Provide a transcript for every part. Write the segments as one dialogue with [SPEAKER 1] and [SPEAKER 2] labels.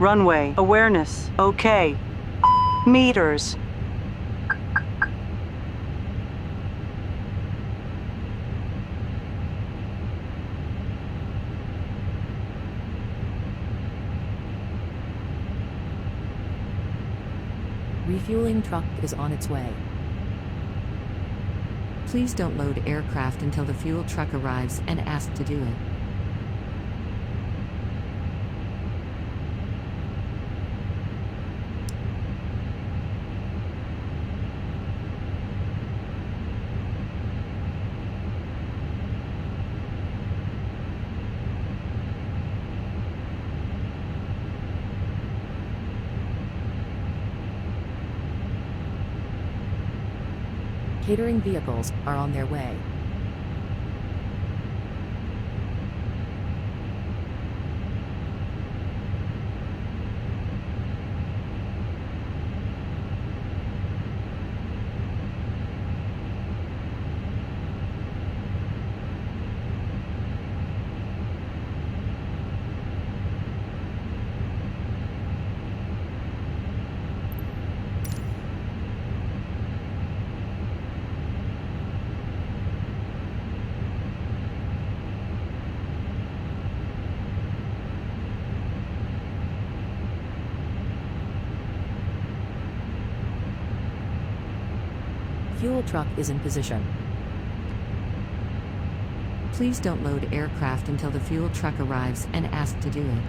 [SPEAKER 1] Runway. Awareness. Okay. Meters.
[SPEAKER 2] Refueling truck is on its way. Please don't load aircraft until the fuel truck arrives and ask to do it. Catering vehicles are on their way. Fuel truck is in position. Please don't load aircraft until the fuel truck arrives and ask to do it.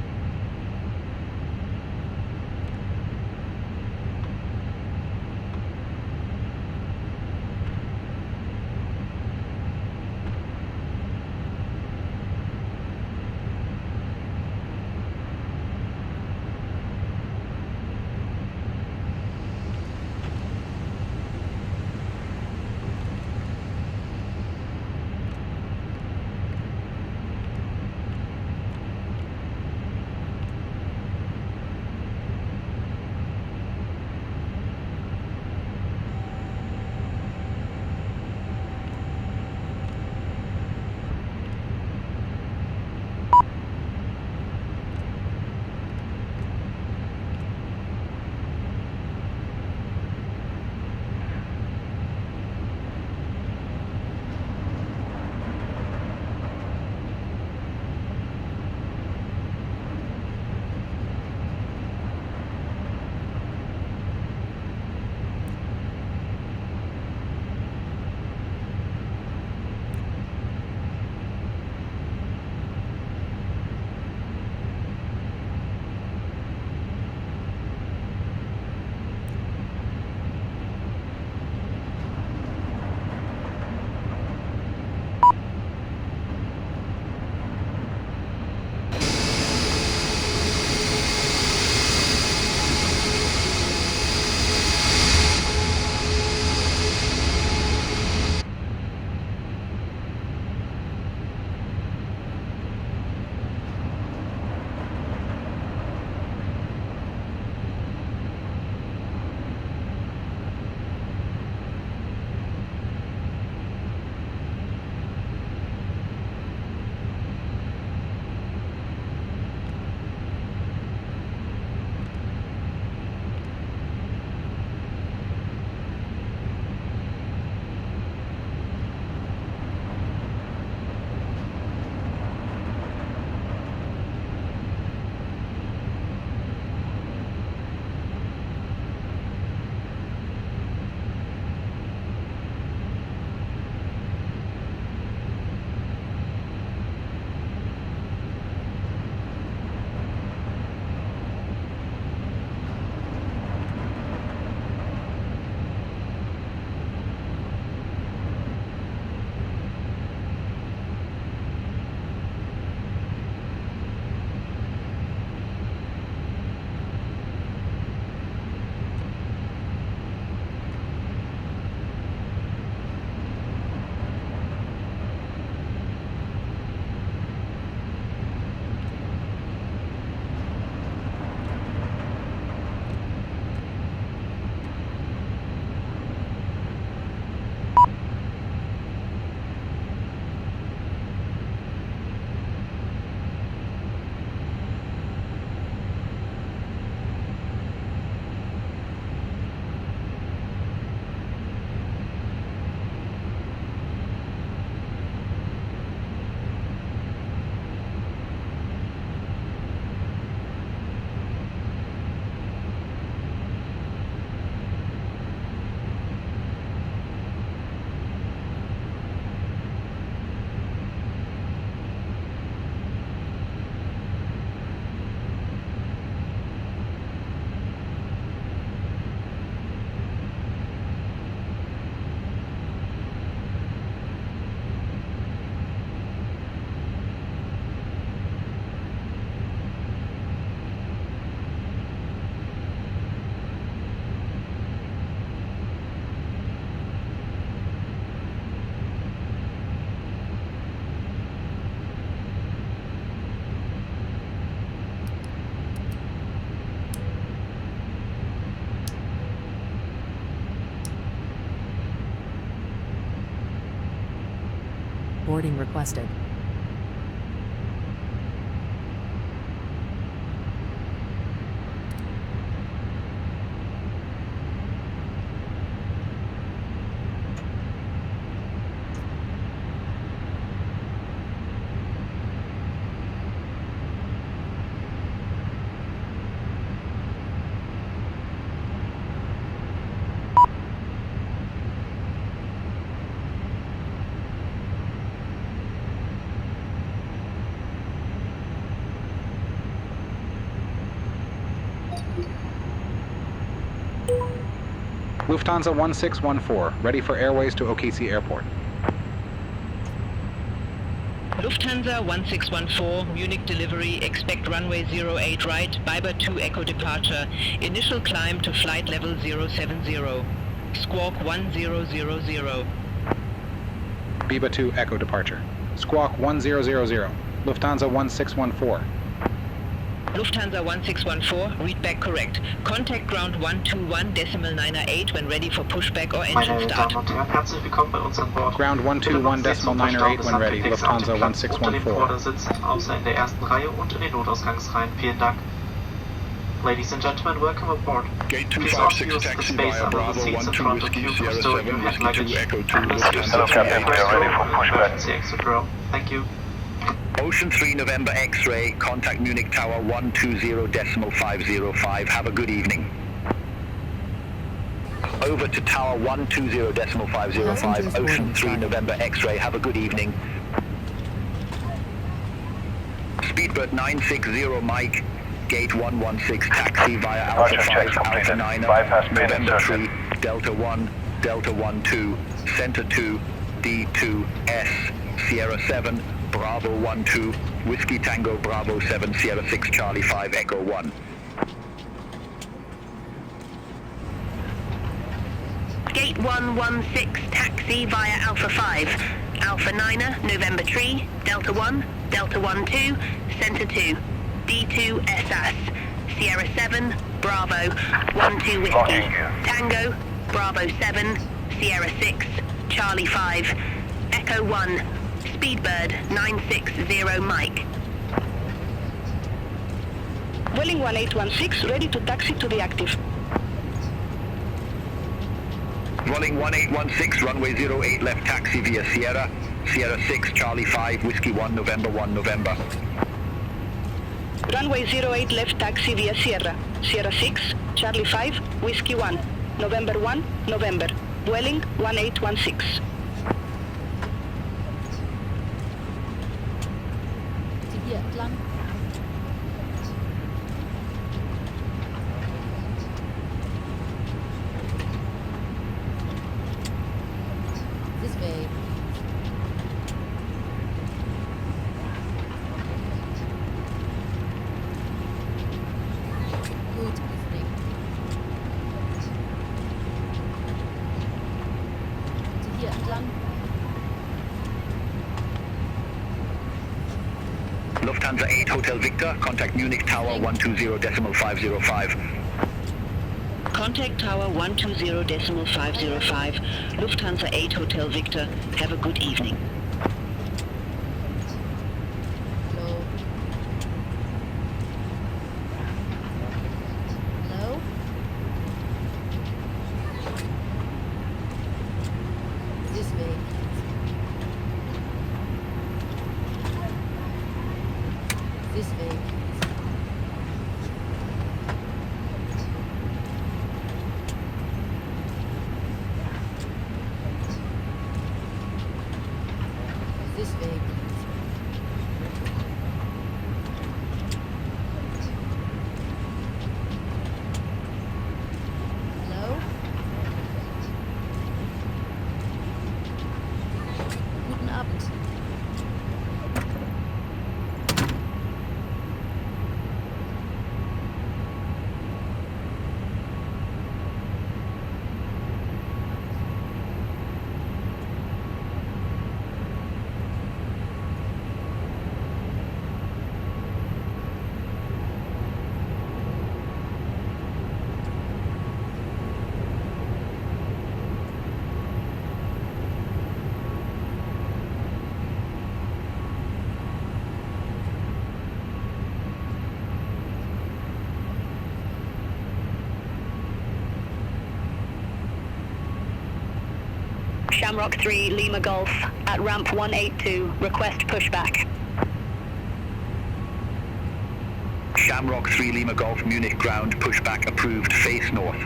[SPEAKER 3] boarding requested.
[SPEAKER 4] Lufthansa 1614, ready for airways to OKC Airport.
[SPEAKER 5] Lufthansa 1614, Munich delivery, expect runway 08 right, Biber 2 Echo departure, initial climb to flight level 070, squawk 1000.
[SPEAKER 4] Biba 2 Echo departure. Squawk 1000, Lufthansa 1614.
[SPEAKER 5] Lufthansa 1614, read back correct. Contact ground 121.908 when ready for pushback or engine
[SPEAKER 6] Meine
[SPEAKER 5] start.
[SPEAKER 6] Damen und Herren, herzlich willkommen bei uns an Bord.
[SPEAKER 4] Ground 121.908 when ready, Lufthansa
[SPEAKER 6] Unter dem
[SPEAKER 4] 1614.
[SPEAKER 6] Vordersitz, außer in der ersten Reihe und in den Notausgangsreihen. Vielen Dank. Ladies and gentlemen, welcome aboard.
[SPEAKER 7] Gate
[SPEAKER 6] Please also
[SPEAKER 7] 256
[SPEAKER 6] use the
[SPEAKER 7] taxi
[SPEAKER 6] space
[SPEAKER 7] via
[SPEAKER 6] under the
[SPEAKER 7] Bravo
[SPEAKER 6] seats in
[SPEAKER 7] 12
[SPEAKER 6] front of
[SPEAKER 7] Whiskey
[SPEAKER 6] you for
[SPEAKER 7] Sierra
[SPEAKER 6] storing your
[SPEAKER 7] 7
[SPEAKER 6] hand
[SPEAKER 7] Whiskey 2
[SPEAKER 6] luggage.
[SPEAKER 7] Echo 2
[SPEAKER 6] And please use
[SPEAKER 7] Lufthansa
[SPEAKER 6] the
[SPEAKER 8] Captain, we are ready for pushback.
[SPEAKER 6] emergency exit row. Thank you.
[SPEAKER 7] Ocean 3 November X-ray, contact Munich Tower 120.505. Have a good evening. Over to Tower 120.505, Ocean 3 November X-ray, have a good evening. Speedbird 960 Mike, Gate 116 taxi via Alpha
[SPEAKER 8] Departure
[SPEAKER 7] 5,
[SPEAKER 8] checks
[SPEAKER 7] Alpha
[SPEAKER 8] completed.
[SPEAKER 7] 9,
[SPEAKER 8] Bypass pin
[SPEAKER 7] November
[SPEAKER 8] inserted.
[SPEAKER 7] 3, Delta 1, Delta 12, Center 2, D2, S, Sierra 7, Bravo 12, Whiskey Tango Bravo 7, Sierra 6, Charlie 5, Echo 1.
[SPEAKER 5] Gate 116, taxi via Alpha 5. Alpha 9er, November 3, Delta 1, Delta 12, Center 2, D2 SS, Sierra 7, Bravo, 12 Whiskey,
[SPEAKER 8] Blocking you.
[SPEAKER 5] Tango, Bravo 7, Sierra 6, Charlie 5, Echo 1, Speedbird 960 Mike.
[SPEAKER 9] Welling 1816, ready to taxi to the active.
[SPEAKER 7] Rolling 1816, runway 08 left taxi via Sierra, Sierra 6, Charlie 5, Whiskey 1, November 1, November.
[SPEAKER 9] Runway 08 left taxi via Sierra, Sierra 6, Charlie 5, Whiskey 1, November 1, November. Welling 1816.
[SPEAKER 10] Hier entlang. This way. Good evening. Hier entlang.
[SPEAKER 7] Lufthansa 8 Hotel Victor, contact Munich Tower 120.505.
[SPEAKER 5] Contact Tower 120.505, Lufthansa 8 Hotel Victor. Have a good evening.
[SPEAKER 10] Hello. Hello. This way. This way. This way, please. Hello? Guten Abend.
[SPEAKER 9] Shamrock 3 Lima Golf at ramp 182. Request pushback.
[SPEAKER 7] Shamrock 3 Lima Golf Munich ground pushback approved. Face north.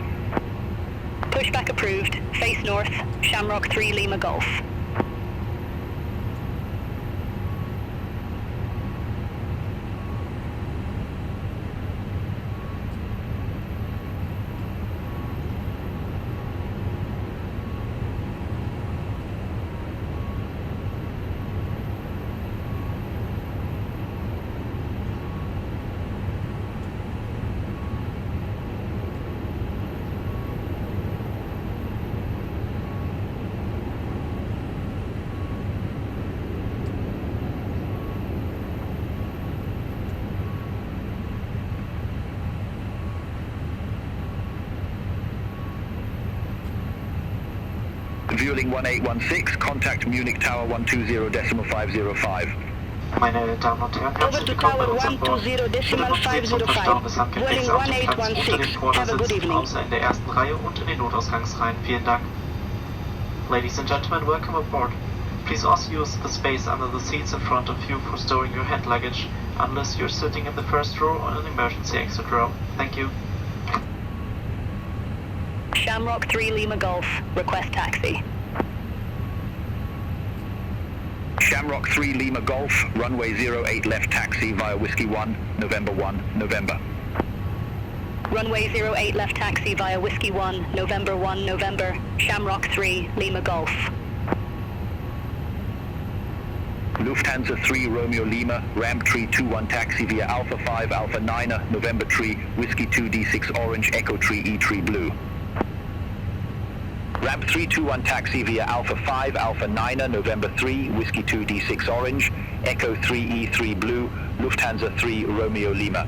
[SPEAKER 9] Pushback approved. Face north. Shamrock 3 Lima Golf.
[SPEAKER 7] Vueling 1816, contact Munich Tower 120.505.
[SPEAKER 6] Meine Damen und Herren,
[SPEAKER 9] Over
[SPEAKER 6] herzlich
[SPEAKER 9] to
[SPEAKER 6] willkommen bei
[SPEAKER 9] Tower
[SPEAKER 6] uns an Bord.
[SPEAKER 9] 120.505.
[SPEAKER 6] Des Handgepäcks
[SPEAKER 9] Vueling
[SPEAKER 6] auf dem Platz hinter den
[SPEAKER 9] 1816. Have a good
[SPEAKER 6] Vordersitz,
[SPEAKER 9] evening.
[SPEAKER 6] außer in der ersten Reihe und in den Notausgangsreihen. Vielen Dank. Ladies and gentlemen, welcome aboard. Please also use the space under the seats in front of you for storing your hand luggage, unless you're sitting in the first row on an emergency exit row. Thank you.
[SPEAKER 9] Shamrock 3 Lima Golf. Request taxi.
[SPEAKER 7] Shamrock 3 Lima Golf, runway 08 left taxi via Whiskey 1, November 1, November.
[SPEAKER 9] Runway 08 left taxi via Whiskey 1, November 1, November. Shamrock 3 Lima Golf.
[SPEAKER 7] Lufthansa 3 Romeo Lima, ramp tree 21 taxi via Alpha 5 Alpha 9, November tree, Whiskey 2 D6 Orange Echo tree E tree Blue. Ramp 321 taxi via Alpha 5 Alpha 9, November 3, Whiskey 2 D6 Orange, Echo 3 E3 Blue, Lufthansa 3 Romeo Lima.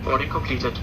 [SPEAKER 6] Boarding completed.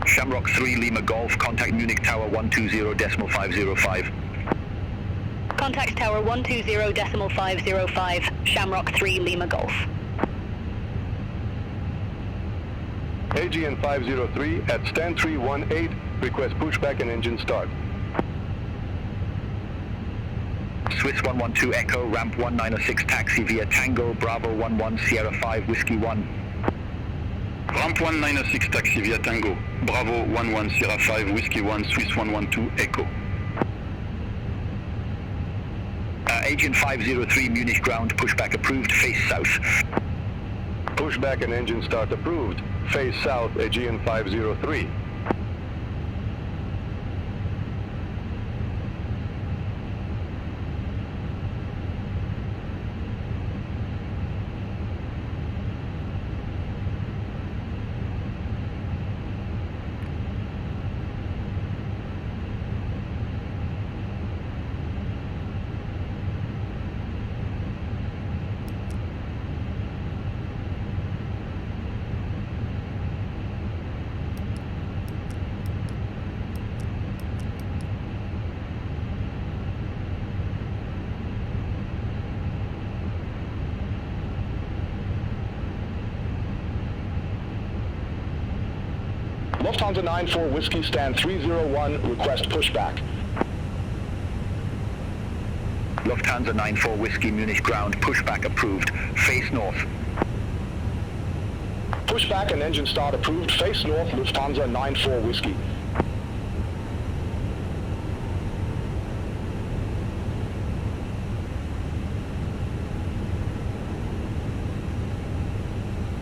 [SPEAKER 7] Shamrock 3 Lima Golf, contact Munich Tower 120.505.
[SPEAKER 9] Contact Tower 120.505. Shamrock 3 Lima Golf.
[SPEAKER 3] AGN 503 at stand 318, request pushback and engine start.
[SPEAKER 7] Swiss 112 Echo, ramp 1906 taxi via Tango Bravo 11 Sierra 5 Whiskey 1.
[SPEAKER 3] Ramp 196 taxi via Tango, Bravo 11 Sierra 5 Whiskey 1 Swiss 112 Echo.
[SPEAKER 7] Agent 503 Munich ground, pushback approved, face south.
[SPEAKER 3] Pushback and engine start approved, face south AGN 503. Lufthansa 94 Whiskey stand 301, request pushback.
[SPEAKER 7] Lufthansa 94 Whiskey Munich ground, pushback approved, face north.
[SPEAKER 11] Pushback and engine start approved, face north, Lufthansa 94 Whiskey.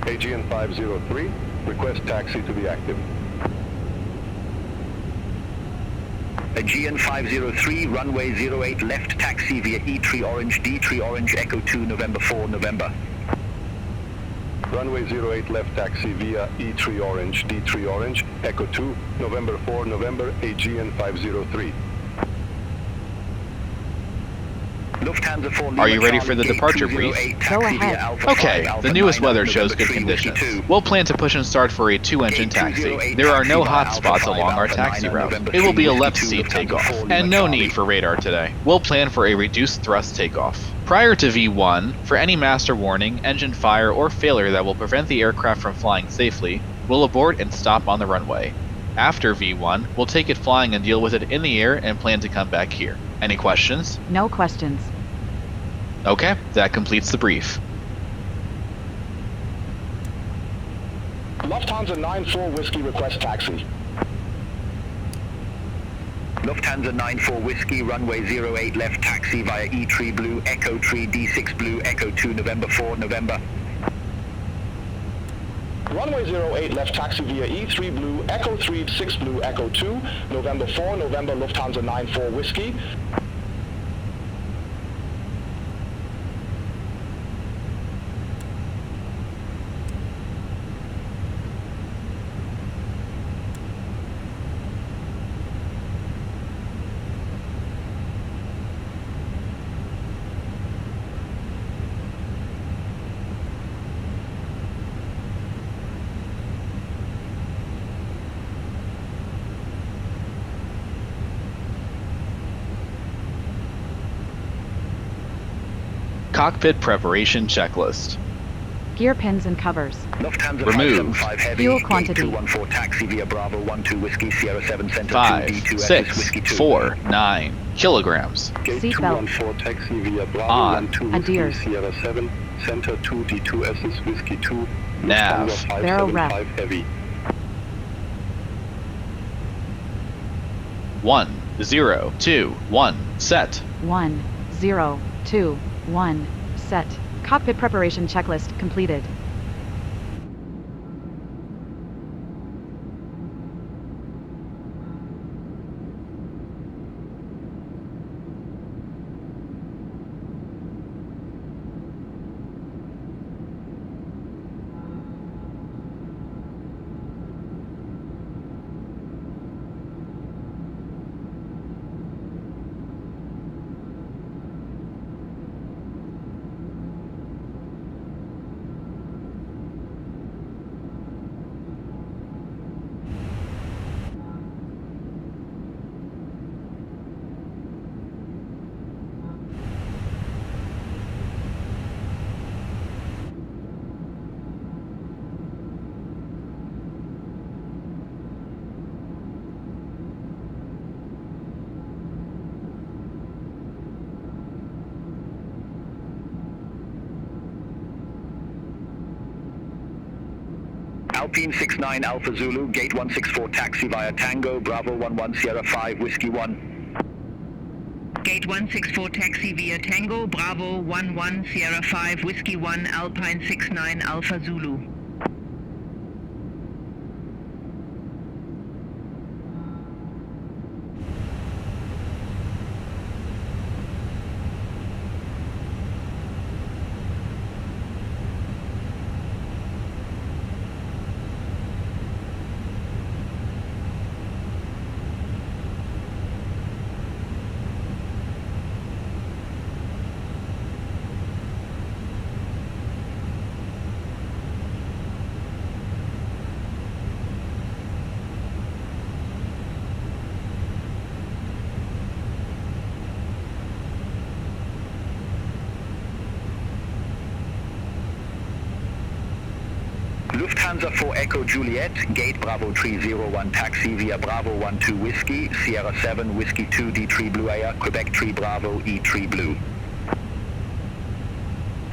[SPEAKER 8] AGN 503, request taxi to be active.
[SPEAKER 7] Aegean 503, runway 08 left taxi via E3 Orange, D3 Orange, Echo 2, November 4, November.
[SPEAKER 8] Runway 08 left taxi via E3 Orange, D3 Orange, Echo 2, November 4, November, Aegean 503.
[SPEAKER 7] Lufthansa 4
[SPEAKER 12] Are you ready for the departure brief?
[SPEAKER 2] Go ahead.
[SPEAKER 12] Okay, the newest weather shows good conditions. We'll plan to push and start for a 2-engine taxi. There are no hot spots along our taxi route. It will be a left seat takeoff, and no need for radar today. We'll plan for a reduced thrust takeoff. Prior to V1, for any master warning, engine fire, or failure that will prevent the aircraft from flying safely, we'll abort and stop on the runway. After V1, we'll take it flying and deal with it in the air and plan to come back here. Any questions?
[SPEAKER 13] No questions.
[SPEAKER 12] Okay, that completes the brief.
[SPEAKER 11] Lufthansa 94 Whiskey request taxi.
[SPEAKER 7] Lufthansa 94 Whiskey, runway 08 left taxi via E3 Blue, Echo 3, D6 Blue, Echo 2, November 4, November.
[SPEAKER 11] Runway 08 left taxi via E3 Blue, Echo 3, 6 Blue, Echo 2, November 4, November, Lufthansa 94 Whiskey.
[SPEAKER 12] Cockpit preparation checklist.
[SPEAKER 13] Gear pins and covers.
[SPEAKER 7] Lufthansa
[SPEAKER 12] Remove.
[SPEAKER 7] 575 heavy,
[SPEAKER 13] Fuel quantity.
[SPEAKER 7] 214 taxi via Bravo 12 Whiskey, Sierra 7 Center 2,
[SPEAKER 12] 5,
[SPEAKER 7] D2
[SPEAKER 12] 6,
[SPEAKER 7] Whiskey 2.
[SPEAKER 12] 4, 9 kilograms.
[SPEAKER 8] Gate
[SPEAKER 13] Seatbelt.
[SPEAKER 8] 214 taxi via Bravo
[SPEAKER 12] On.
[SPEAKER 8] 12 Whiskey,
[SPEAKER 13] Adios.
[SPEAKER 8] Sierra 7, Center 2, D2 Whiskey 2,
[SPEAKER 12] Nav.
[SPEAKER 8] Lufthansa
[SPEAKER 13] Barrel wrap.
[SPEAKER 8] 575 heavy.
[SPEAKER 12] 1, 0, 2, 1, set.
[SPEAKER 13] 1, 0, 2, 1, set. Cockpit preparation checklist completed.
[SPEAKER 7] Alpine 69 Alpha Zulu, gate 164 taxi via Tango, Bravo 11 Sierra 5 Whiskey 1.
[SPEAKER 5] Gate 164 taxi via Tango, Bravo 11 Sierra 5 Whiskey 1, Alpine 69 Alpha Zulu.
[SPEAKER 7] Lufthansa 4 Echo Juliet, gate Bravo 301 taxi via Bravo 12 Whiskey, Sierra 7 Whiskey 2 D3 Blue Air, Quebec 3 Bravo E3 Blue.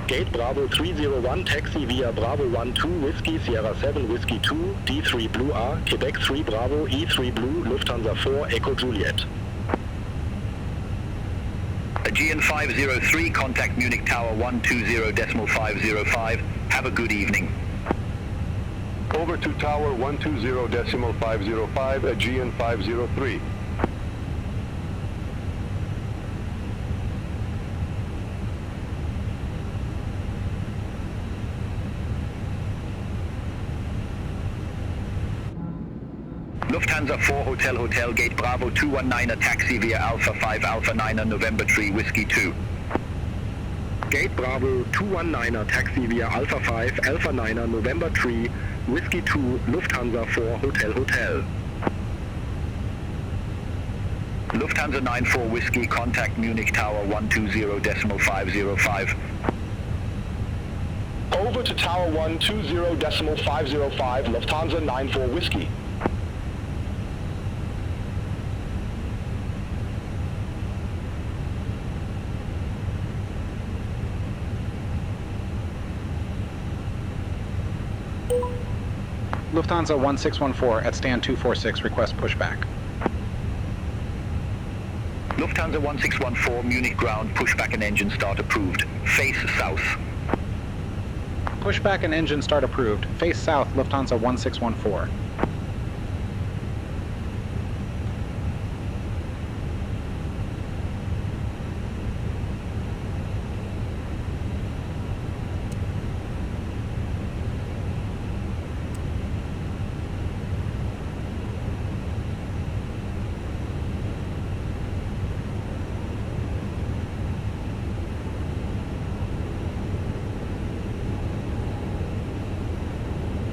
[SPEAKER 11] Gate Bravo 301, taxi via Bravo 12 Whiskey Sierra 7 Whiskey 2, D3 Blue R, Quebec 3 Bravo, E3 Blue, Lufthansa 4, Echo Juliet.
[SPEAKER 7] Aegean 503, contact Munich Tower 120.505. Have a good evening.
[SPEAKER 8] Over to Tower 120.505, Aegean 503.
[SPEAKER 7] Lufthansa 4 Hotel Hotel, Gate Bravo 219, taxi via Alpha 5 Alpha 9 November 3 Whiskey 2.
[SPEAKER 11] Gate Bravo 219, taxi via Alpha 5 Alpha 9 November 3 Whiskey 2, Lufthansa 4 Hotel Hotel.
[SPEAKER 7] Lufthansa 94 Whiskey, contact Munich Tower 120.505.
[SPEAKER 11] Over to Tower 120.505, Lufthansa 94 Whiskey.
[SPEAKER 4] Lufthansa 1614 at stand 246, request pushback.
[SPEAKER 7] Lufthansa 1614, Munich ground, pushback and engine start approved. Face south.
[SPEAKER 4] Pushback and engine start approved. Face south, Lufthansa 1614.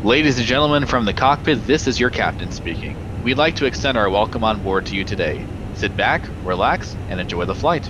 [SPEAKER 12] Ladies and gentlemen, from the cockpit, this is your captain speaking. We'd like to extend our welcome on board to you today. Sit back, relax, and enjoy the flight.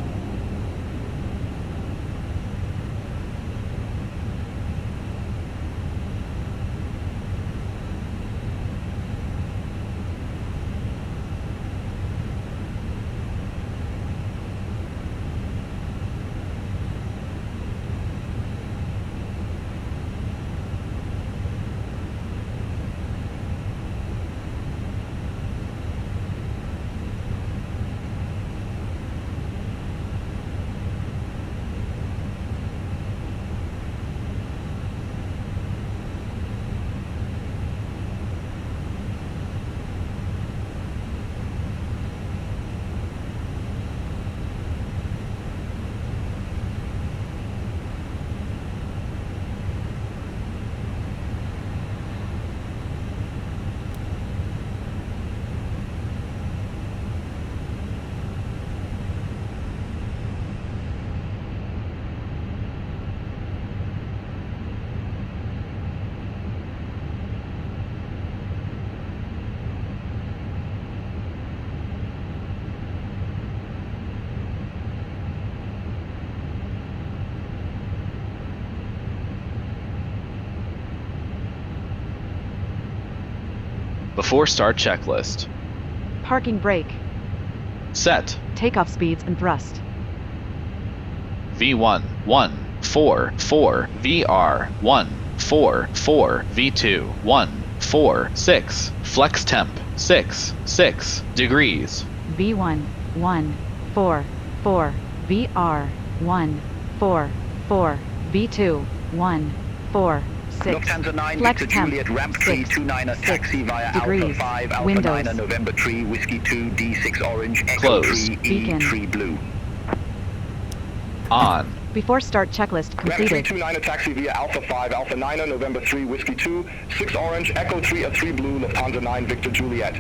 [SPEAKER 12] Before start checklist.
[SPEAKER 13] Parking brake.
[SPEAKER 12] Set.
[SPEAKER 13] Takeoff speeds and thrust.
[SPEAKER 12] V1, 144, VR, 144, V2, 146, flex temp, 6 degrees.
[SPEAKER 13] V1, 144, VR, 144, V2, 146.
[SPEAKER 7] Lufthansa 9
[SPEAKER 13] Flex
[SPEAKER 7] Victor
[SPEAKER 13] temp,
[SPEAKER 7] Juliet ramp 329, taxi via
[SPEAKER 13] degrees.
[SPEAKER 7] Alpha 5 Alpha
[SPEAKER 13] Windows.
[SPEAKER 7] 9 November 3 Whiskey 2 D6 Orange Echo
[SPEAKER 12] Close.
[SPEAKER 7] 3
[SPEAKER 13] Beacon.
[SPEAKER 7] E3 Blue.
[SPEAKER 12] On.
[SPEAKER 13] Before start checklist
[SPEAKER 11] Ramp
[SPEAKER 13] completed.
[SPEAKER 11] 329, taxi via Alpha 5 Alpha 9 November 3 Whiskey 2, 6 Orange Echo 3 3 Blue, Lufthansa 9 Victor Juliet.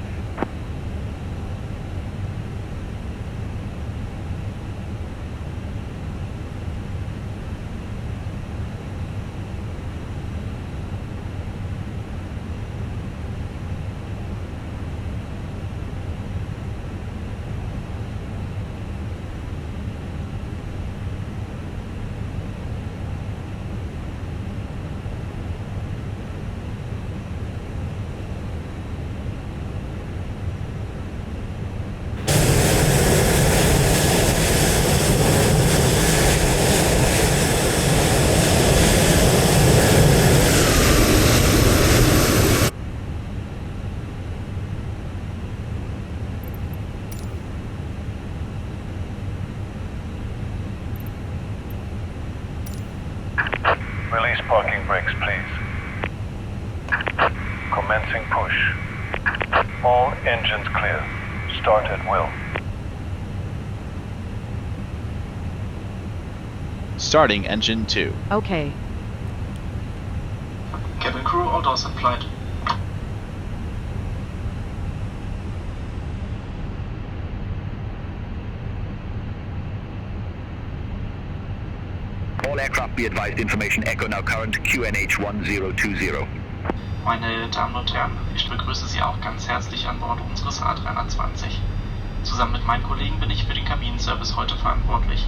[SPEAKER 14] Release parking brakes, please. Commencing push. All engines clear. Start at will.
[SPEAKER 12] Starting engine 2.
[SPEAKER 13] Okay.
[SPEAKER 6] Cabin crew, all doors in flight.
[SPEAKER 7] All aircraft be advised, information Echo now current QNH 1020.
[SPEAKER 6] Meine Damen und Herren, ich begrüße Sie auch ganz herzlich an Bord unseres A320. Zusammen mit meinen Kollegen bin ich für den Kabinenservice heute verantwortlich.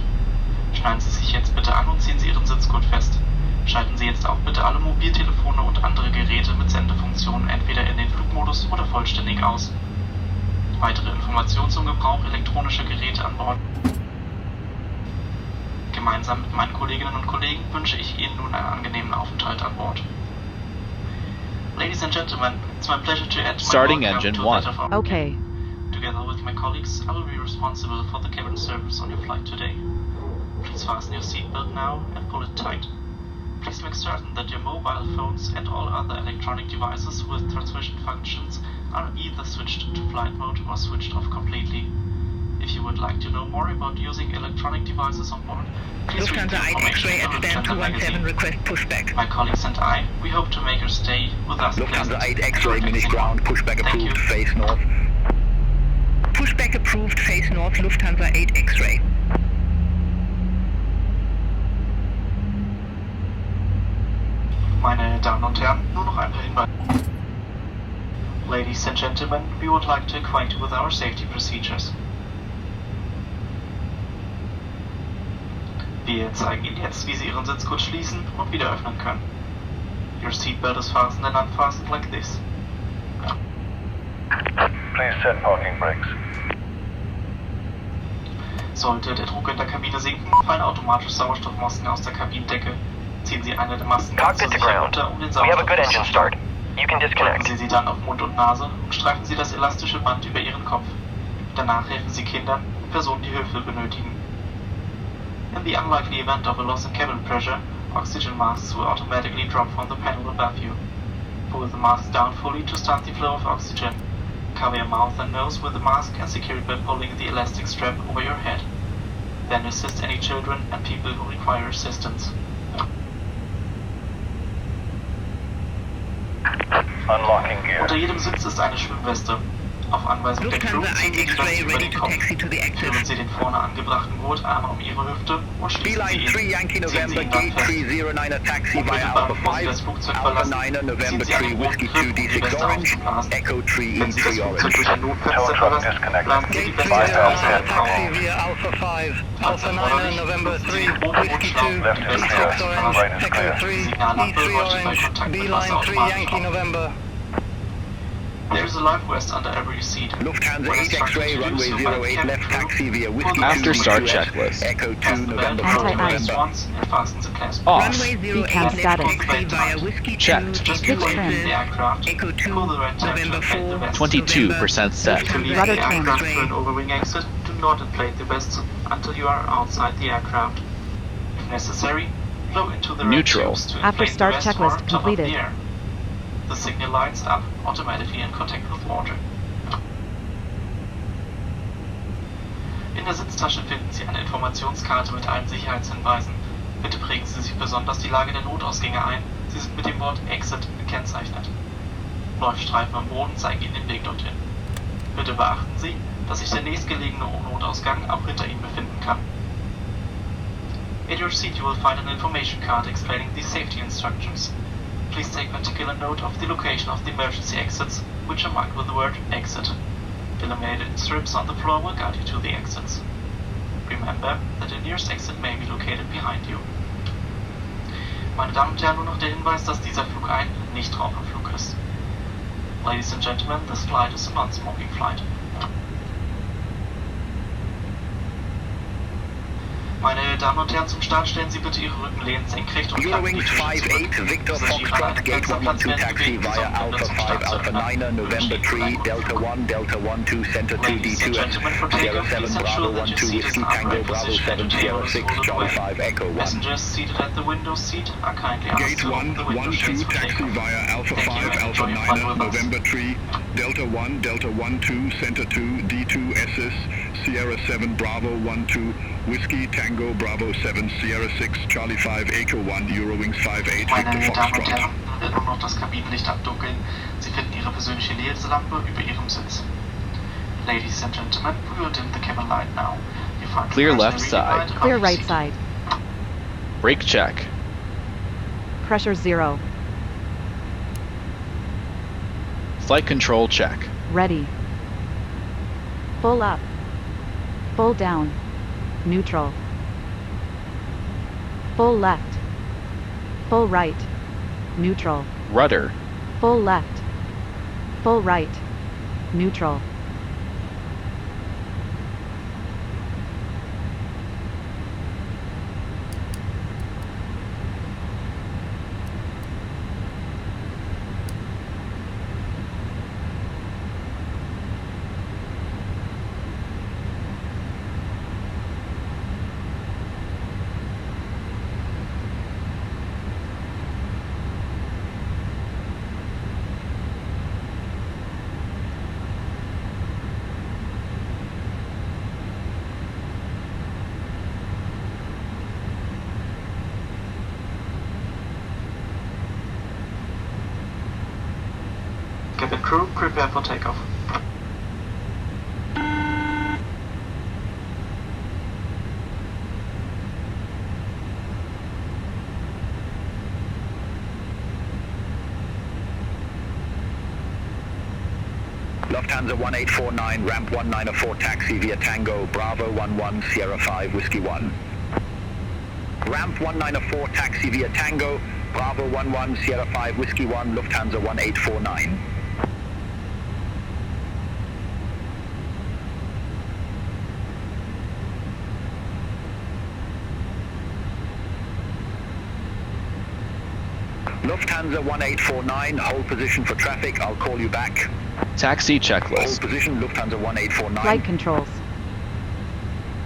[SPEAKER 6] Schneiden Sie sich jetzt bitte an und ziehen Sie Ihren Sitzgurt fest. Schalten Sie jetzt auch bitte alle Mobiltelefone und andere Geräte mit Sendefunktionen entweder in den Flugmodus oder vollständig aus. Weitere Informationen zum Gebrauch elektronischer Geräte an Bord. Gemeinsam mit meinen Kolleginnen und Kollegen wünsche ich Ihnen nun einen angenehmen Aufenthalt an Bord. Ladies and gentlemen, it's my pleasure to add
[SPEAKER 12] Starting
[SPEAKER 6] my
[SPEAKER 12] engine
[SPEAKER 6] to
[SPEAKER 12] 1.
[SPEAKER 6] that of our
[SPEAKER 13] Okay.
[SPEAKER 6] Together with my colleagues, I will be responsible for the cabin service on your flight today. Please fasten your seatbelt now and pull it tight. Please make certain that your mobile phones and all other electronic devices with transmission functions are either switched to flight mode or switched off completely. If you would like to know more about using electronic devices on board, please read the information in the Lufthansa magazine.
[SPEAKER 9] Request pushback.
[SPEAKER 6] My colleagues and I, we hope to make your stay with us
[SPEAKER 7] Lufthansa
[SPEAKER 6] pleasant.
[SPEAKER 7] 8 X-ray Munich ground, pushback
[SPEAKER 6] Thank you.
[SPEAKER 7] approved, face north.
[SPEAKER 9] Pushback approved, face north, Lufthansa 8 X-ray.
[SPEAKER 6] Meine Damen und Herren, nur noch ein paar Hinweise. Ladies and gentlemen, we would like to acquaint you with our safety procedures. Wir zeigen Ihnen jetzt, wie Sie Ihren Sitzgurt schließen und wieder öffnen können. Your seatbelt is fastened and unfastened like this.
[SPEAKER 14] Please set parking brakes.
[SPEAKER 6] Sollte der Druck in der Kabine sinken, fallen automatisch Sauerstoffmasken aus der Kabinendecke. Ziehen Sie eine der Masken ganz so sicher runter, um den Sauerstoff zu stoppen. Drücken Sie sie dann auf Mund und Nase und streifen Sie das elastische Band über Ihren Kopf. Danach helfen Sie Kindern und Personen, die Hilfe benötigen. In the unlikely event of a loss in cabin pressure, oxygen masks will automatically drop from the panel above you. Pull the mask down fully to start the flow of oxygen. Cover your mouth and nose with the mask and secure it by pulling the elastic strap over your head. Then assist any children and people who require assistance.
[SPEAKER 14] Unlocking gear.
[SPEAKER 6] Unter jedem Sitz ist eine Schwimmweste. Auf Anweisung der Crew ziehen Sie die Weste über den Kopf. Führen Sie den vorne angebrachten Gurtarm um Ihre Hüfte und schließen Sie
[SPEAKER 7] Beeline 3
[SPEAKER 6] ihn.
[SPEAKER 7] Yankee
[SPEAKER 6] Ziehen Sie
[SPEAKER 7] November
[SPEAKER 6] ihn dann
[SPEAKER 7] Gate
[SPEAKER 6] fest.
[SPEAKER 7] 309 taxi via
[SPEAKER 6] Unmittelbar
[SPEAKER 7] Alpha
[SPEAKER 6] bevor Sie das
[SPEAKER 7] 5,
[SPEAKER 6] Flugzeug
[SPEAKER 7] Alpha
[SPEAKER 6] verlassen,
[SPEAKER 7] 9
[SPEAKER 6] ziehen
[SPEAKER 7] November
[SPEAKER 6] Sie an
[SPEAKER 7] 3
[SPEAKER 6] den
[SPEAKER 7] Whiskey
[SPEAKER 6] roten
[SPEAKER 7] 2
[SPEAKER 6] Knopf, um die
[SPEAKER 7] D6
[SPEAKER 6] Weste
[SPEAKER 7] Orange,
[SPEAKER 6] aufzublasen.
[SPEAKER 7] Echo 3
[SPEAKER 6] Wenn Sie das
[SPEAKER 7] E3
[SPEAKER 6] Flugzeug durch
[SPEAKER 7] Orange.
[SPEAKER 6] ein Notfenster
[SPEAKER 14] Tow truck
[SPEAKER 6] verlassen,
[SPEAKER 14] disconnected.
[SPEAKER 6] bleiben Sie die Weste
[SPEAKER 14] Bypass
[SPEAKER 6] außerhalb
[SPEAKER 14] head
[SPEAKER 6] Raum.
[SPEAKER 14] control.
[SPEAKER 9] via Alpha 5,
[SPEAKER 6] Falls erforderlich,
[SPEAKER 9] November
[SPEAKER 6] nutzen Sie
[SPEAKER 9] 3,
[SPEAKER 6] den roten
[SPEAKER 9] Whiskey
[SPEAKER 6] Rundschlauch,
[SPEAKER 9] 2,
[SPEAKER 6] um die Weste
[SPEAKER 14] clear.
[SPEAKER 6] aufzublasen.
[SPEAKER 14] Right is
[SPEAKER 9] Echo
[SPEAKER 14] clear.
[SPEAKER 9] 3,
[SPEAKER 6] Die Signallampe
[SPEAKER 9] E3
[SPEAKER 6] leuchtet bei
[SPEAKER 9] Orange,
[SPEAKER 6] Kontakt mit
[SPEAKER 9] Beeline
[SPEAKER 6] Wasser
[SPEAKER 9] 3
[SPEAKER 6] automatisch
[SPEAKER 9] Yankee
[SPEAKER 6] auf.
[SPEAKER 9] November.
[SPEAKER 6] There is a life vest under every seat.
[SPEAKER 7] Lufthansa
[SPEAKER 6] When
[SPEAKER 7] 8
[SPEAKER 6] instructed
[SPEAKER 7] X-ray
[SPEAKER 6] to do
[SPEAKER 7] runway
[SPEAKER 6] so by the
[SPEAKER 7] 08
[SPEAKER 6] cabin
[SPEAKER 7] left
[SPEAKER 6] crew,
[SPEAKER 7] taxi via
[SPEAKER 6] pull
[SPEAKER 7] Whiskey
[SPEAKER 6] the
[SPEAKER 12] After
[SPEAKER 7] 2
[SPEAKER 12] start
[SPEAKER 7] D2S,
[SPEAKER 12] checklist.
[SPEAKER 7] Echo 2
[SPEAKER 6] Fasten the belt
[SPEAKER 7] November
[SPEAKER 6] around
[SPEAKER 7] 4
[SPEAKER 6] your waist
[SPEAKER 7] November.
[SPEAKER 6] once and fasten the clasp.
[SPEAKER 12] Off.
[SPEAKER 9] Runway 08
[SPEAKER 13] Decam
[SPEAKER 9] left
[SPEAKER 13] status.
[SPEAKER 9] taxi via Whiskey 2,
[SPEAKER 12] Checked.
[SPEAKER 6] Just
[SPEAKER 13] Pitch
[SPEAKER 6] before you
[SPEAKER 13] trim.
[SPEAKER 6] leave the aircraft,
[SPEAKER 9] Echo 2,
[SPEAKER 6] pull the red tab to
[SPEAKER 9] November
[SPEAKER 6] inflate the
[SPEAKER 9] 4,
[SPEAKER 6] vest.
[SPEAKER 12] 22% set.
[SPEAKER 6] If you leave
[SPEAKER 13] Rudder
[SPEAKER 6] the
[SPEAKER 13] trim.
[SPEAKER 6] aircraft for an overwing exit, do not inflate the vests until you are outside the aircraft. If necessary, blow into the red
[SPEAKER 12] Neutral.
[SPEAKER 6] tubes to
[SPEAKER 13] After
[SPEAKER 6] inflate the
[SPEAKER 13] start
[SPEAKER 6] vest
[SPEAKER 13] checklist
[SPEAKER 6] or top of
[SPEAKER 13] completed.
[SPEAKER 6] the air. The signal lights up automatically in contact with water. In der Sitztasche finden Sie eine Informationskarte mit allen Sicherheitshinweisen. Bitte prägen Sie sich besonders die Lage der Notausgänge ein. Sie sind mit dem Wort Exit gekennzeichnet. Leuchtstreifen am Boden zeigen Ihnen den Weg dorthin. Bitte beachten Sie, dass sich der nächstgelegene Notausgang auch hinter Ihnen befinden kann. At your seat you will find an information card explaining the safety instructions. Please take particular note of the location of the emergency exits, which are marked with the word exit. Illuminated strips on the floor will guide you to the exits. Remember that the nearest exit may be located behind you. Meine Damen und Herren, nur noch der Hinweis, dass dieser Flug ein Nichtraucherflug ist. Ladies and gentlemen, this flight is a non-smoking flight. Meine Damen und Herren, zum Start stellen Sie bitte Ihre Rückenlehnen senkrecht und
[SPEAKER 7] Eurowings 58 Victor Foxtrot, Gate 112 taxi via Alpha 5 Alpha 9, November 3, Delta 1, Delta 12, Center 2, D2, Sierra 7, Bravo 12, Whiskey Tango, Bravo 7, Sierra 6, Charlie 5, Echo 1.
[SPEAKER 6] Passengers seated at the window seat are kindly asked
[SPEAKER 3] Gate
[SPEAKER 6] to
[SPEAKER 3] 1,
[SPEAKER 6] hold the window
[SPEAKER 3] 12
[SPEAKER 6] shades for
[SPEAKER 3] taxi
[SPEAKER 6] takeoff.
[SPEAKER 3] via Alpha
[SPEAKER 6] Thank you
[SPEAKER 3] 5
[SPEAKER 6] and
[SPEAKER 3] Alpha
[SPEAKER 6] enjoy your flight
[SPEAKER 3] 9,
[SPEAKER 6] with us.
[SPEAKER 3] November 3, Delta 1, Delta 12, Center 2, D2 SS, Sierra 7, Bravo 12, Whiskey Tango, Bravo 7, Sierra 6, Charlie 5, Echo 1, Eurowings 58,
[SPEAKER 6] Meine
[SPEAKER 3] Victor
[SPEAKER 6] Damen und
[SPEAKER 3] Foxtrot.
[SPEAKER 6] Herren, wird nun noch das Kabinenlicht abdunkeln. Sie finden Ihre persönliche Leselampe über Ihrem Sitz. Ladies and gentlemen, we will dim the cabin light now. You find the
[SPEAKER 12] Clear left
[SPEAKER 6] personally
[SPEAKER 12] side.
[SPEAKER 6] divided
[SPEAKER 13] Clear
[SPEAKER 6] above
[SPEAKER 13] right
[SPEAKER 6] seat.
[SPEAKER 13] side.
[SPEAKER 2] Brake check.
[SPEAKER 13] Pressure 0.
[SPEAKER 12] Flight control check.
[SPEAKER 13] Ready. Full up. Full down. Neutral. Full left. Full right. Neutral.
[SPEAKER 12] Rudder.
[SPEAKER 13] Full left. Full right. Neutral.
[SPEAKER 6] Cabin crew, prepare for takeoff.
[SPEAKER 7] Lufthansa 1849, ramp 194 taxi via Tango, Bravo 11, Sierra 5, Whiskey 1. Ramp 194 taxi via Tango, Bravo 11, Sierra 5, Whiskey 1, Lufthansa 1849. Lufthansa 1849, hold position for traffic, I'll call you back.
[SPEAKER 12] Taxi
[SPEAKER 7] Hold
[SPEAKER 12] checklist.
[SPEAKER 7] position, Lufthansa 1849.
[SPEAKER 13] Flight controls.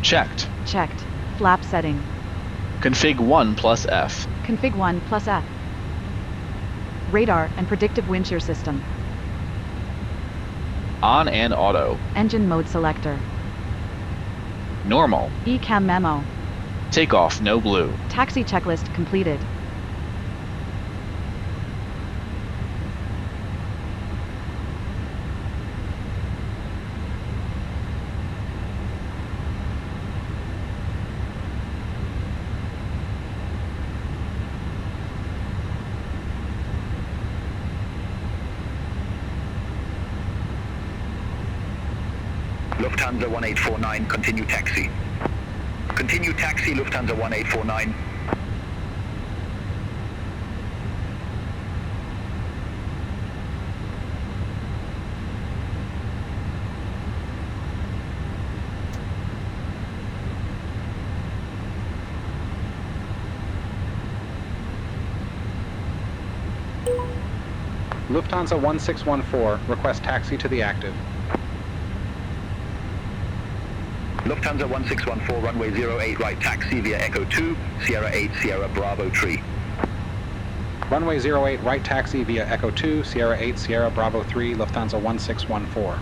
[SPEAKER 12] Checked.
[SPEAKER 13] Checked. Flap setting.
[SPEAKER 12] Config 1 plus F.
[SPEAKER 13] Config 1 plus F. Radar and predictive wind shear system.
[SPEAKER 12] On and auto.
[SPEAKER 13] Engine mode selector.
[SPEAKER 12] Normal.
[SPEAKER 13] ECAM memo.
[SPEAKER 12] Takeoff no blue.
[SPEAKER 13] Taxi checklist completed.
[SPEAKER 7] Lufthansa 1849, continue taxi. Continue taxi, Lufthansa 1849.
[SPEAKER 4] Lufthansa 1614, request taxi to the active.
[SPEAKER 7] Lufthansa 1614, runway 08 right taxi via Echo 2, Sierra 8, Sierra Bravo 3.
[SPEAKER 4] Runway 08 right taxi via Echo 2, Sierra 8, Sierra Bravo 3, Lufthansa 1614.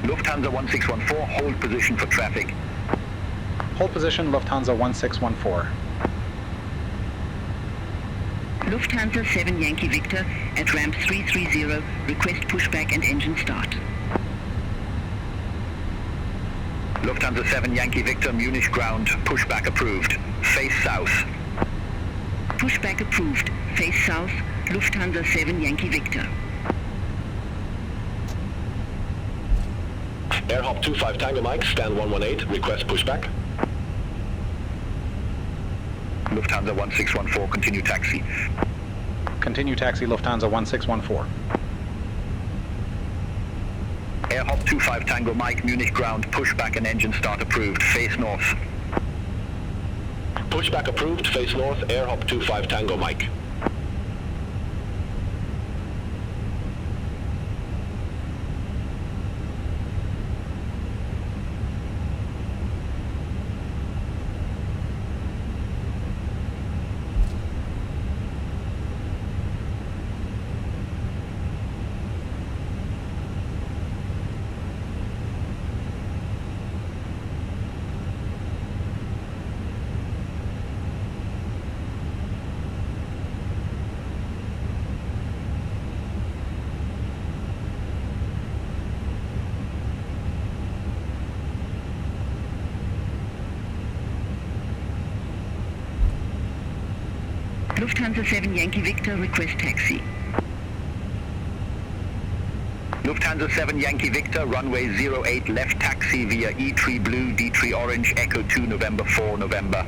[SPEAKER 7] Lufthansa 1614, hold position for traffic.
[SPEAKER 4] Hold position, Lufthansa 1614.
[SPEAKER 9] Lufthansa 7 Yankee Victor at ramp 330, request pushback and engine start.
[SPEAKER 7] Lufthansa 7 Yankee Victor, Munich ground, pushback approved. Face south.
[SPEAKER 9] Pushback approved. Face south, Lufthansa 7 Yankee Victor.
[SPEAKER 11] Airhop 25 Tango Mike, stand 118, request pushback.
[SPEAKER 7] Lufthansa 1614, continue taxi.
[SPEAKER 4] Continue taxi, Lufthansa 1614.
[SPEAKER 7] Air Hop 25 Tango Mike, Munich ground, pushback and engine start approved, face north.
[SPEAKER 11] Pushback approved, face north, Air Hop 25 Tango Mike.
[SPEAKER 9] Lufthansa 7 Yankee Victor, request taxi.
[SPEAKER 7] Lufthansa 7 Yankee Victor, runway 08 left taxi via E3 Blue, D3 Orange, Echo 2 November 4 November.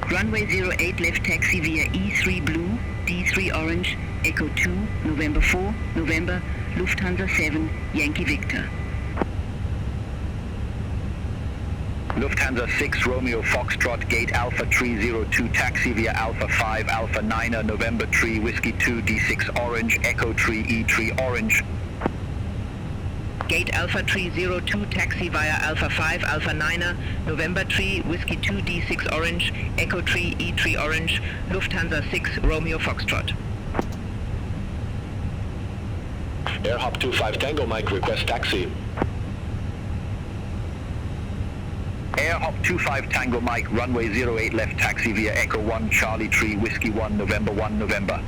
[SPEAKER 9] Runway 08 left taxi via E3 Blue, D3 Orange, Echo 2 November 4 November, Lufthansa 7 Yankee Victor.
[SPEAKER 7] Lufthansa 6 Romeo Foxtrot, gate Alpha 302 taxi via Alpha 5 Alpha 9 November 3 Whiskey 2 D6 Orange, Echo 3 E3 Orange.
[SPEAKER 9] Gate Alpha 302 taxi via Alpha 5 Alpha 9 November 3 Whiskey 2 D6 Orange, Echo 3 E3 Orange, Lufthansa 6 Romeo Foxtrot.
[SPEAKER 11] Air Hop 25 Tango Mike, request taxi.
[SPEAKER 7] Air Hop 25 Tango Mike, runway 08 left taxi via Echo 1 Charlie 3 Whiskey 1 November 1 November.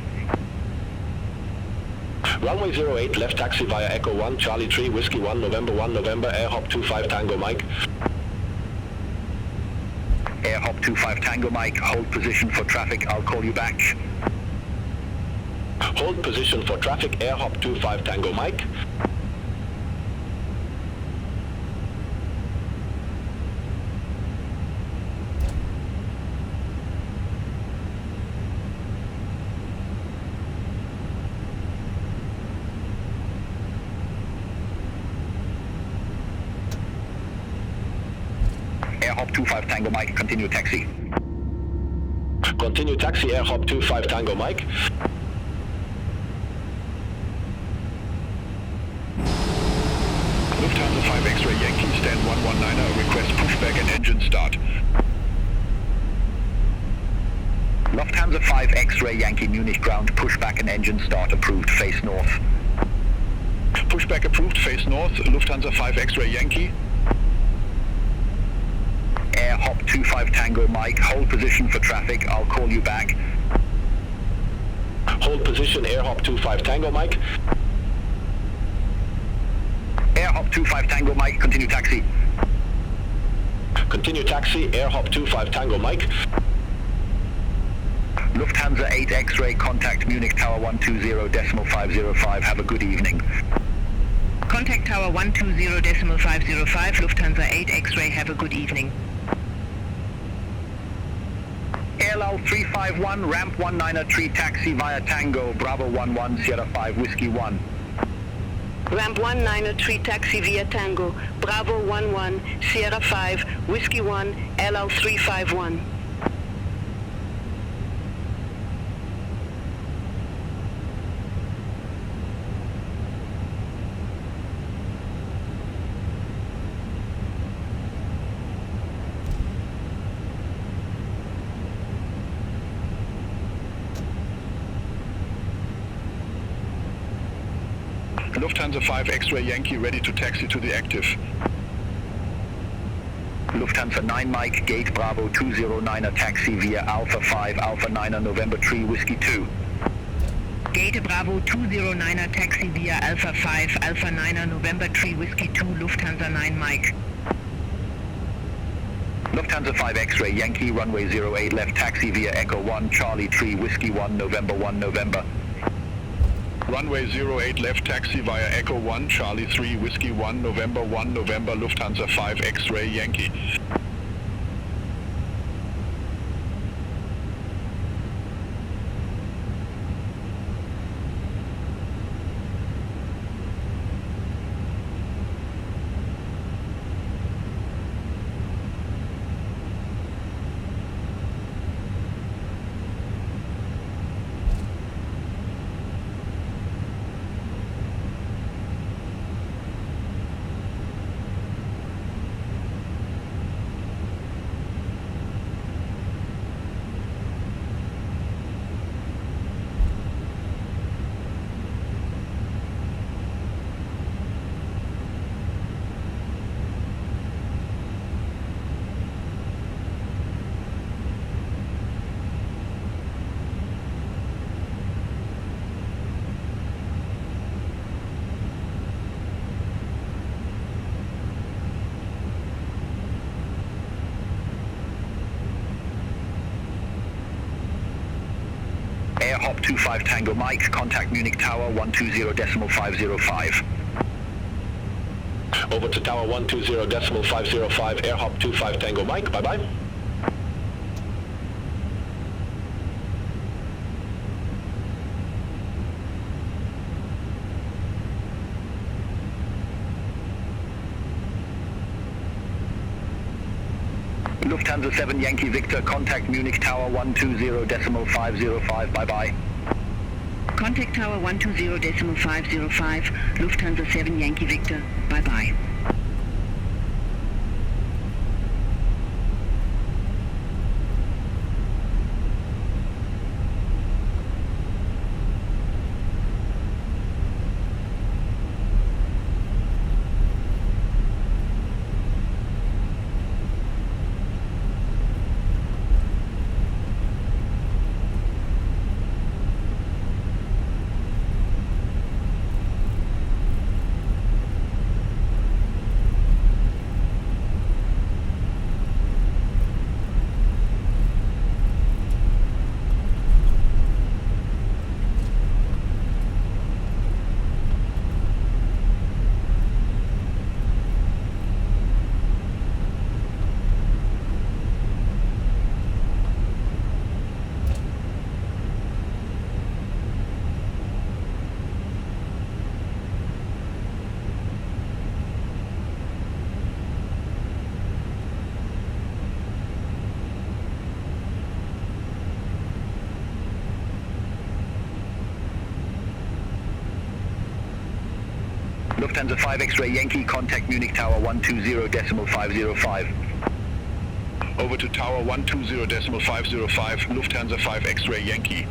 [SPEAKER 11] Runway 08 left taxi via Echo 1 Charlie 3 Whiskey 1 November 1 November, Air Hop 25 Tango Mike.
[SPEAKER 7] Air Hop 25 Tango Mike, hold position for traffic, I'll call you back.
[SPEAKER 11] Hold position for traffic, Air Hop 25 Tango Mike.
[SPEAKER 7] Air Hop 25 Tango Mike, continue taxi.
[SPEAKER 11] Continue taxi, Air Hop 25 Tango Mike.
[SPEAKER 3] Lufthansa 5 X-Ray Yankee, stand 119er, request pushback and engine start.
[SPEAKER 7] Lufthansa 5 X-Ray Yankee Munich ground, pushback and engine start approved, face north.
[SPEAKER 3] Pushback approved, face north, Lufthansa 5 X-Ray Yankee.
[SPEAKER 7] Air Hop 25 Tango Mike, hold position for traffic, I'll call you back.
[SPEAKER 11] Hold position, Air Hop 25 Tango Mike.
[SPEAKER 7] Air Hop 25 Tango Mike, continue taxi.
[SPEAKER 11] Continue taxi, Air Hop 25 Tango Mike.
[SPEAKER 7] Lufthansa 8 X-Ray, contact Munich Tower 120.505, have a good evening.
[SPEAKER 9] Contact Tower 120.505, Lufthansa 8 X-Ray, have a good evening.
[SPEAKER 7] ALL 351, ramp 193 taxi via Tango, Bravo 11, Sierra 5, Whiskey 1.
[SPEAKER 9] Ramp 193 taxi via Tango, Bravo 11, Sierra 5, Whiskey 1, LL 351.
[SPEAKER 3] Lufthansa 5 X-Ray Yankee ready to taxi to the active.
[SPEAKER 7] Lufthansa 9 Mike, gate Bravo 209er taxi via Alpha 5 Alpha 9er November 3 Whiskey 2.
[SPEAKER 9] Gate Bravo 209er taxi via Alpha 5 Alpha 9er November 3 Whiskey 2 Lufthansa 9 Mike.
[SPEAKER 7] Lufthansa 5 X-Ray Yankee, runway 08 left taxi via Echo 1 Charlie 3 Whiskey 1 November.
[SPEAKER 3] Runway 08 left taxi via Echo 1 Charlie 3 Whiskey 1 November Lufthansa 5 X-Ray Yankee.
[SPEAKER 7] Hop 25 Tango Mike, contact Munich Tower 120.505.
[SPEAKER 11] Over to Tower 120.505, Air Hop 25 Tango Mike, bye-bye.
[SPEAKER 7] Lufthansa 7 Yankee Victor, contact Munich Tower 120.505, bye-bye.
[SPEAKER 9] Contact Tower 120.505, Lufthansa 7 Yankee Victor, bye-bye.
[SPEAKER 7] Lufthansa 5 X-Ray Yankee, contact Munich Tower 120.505.
[SPEAKER 3] Over to Tower 120.505, Lufthansa 5 X-Ray Yankee.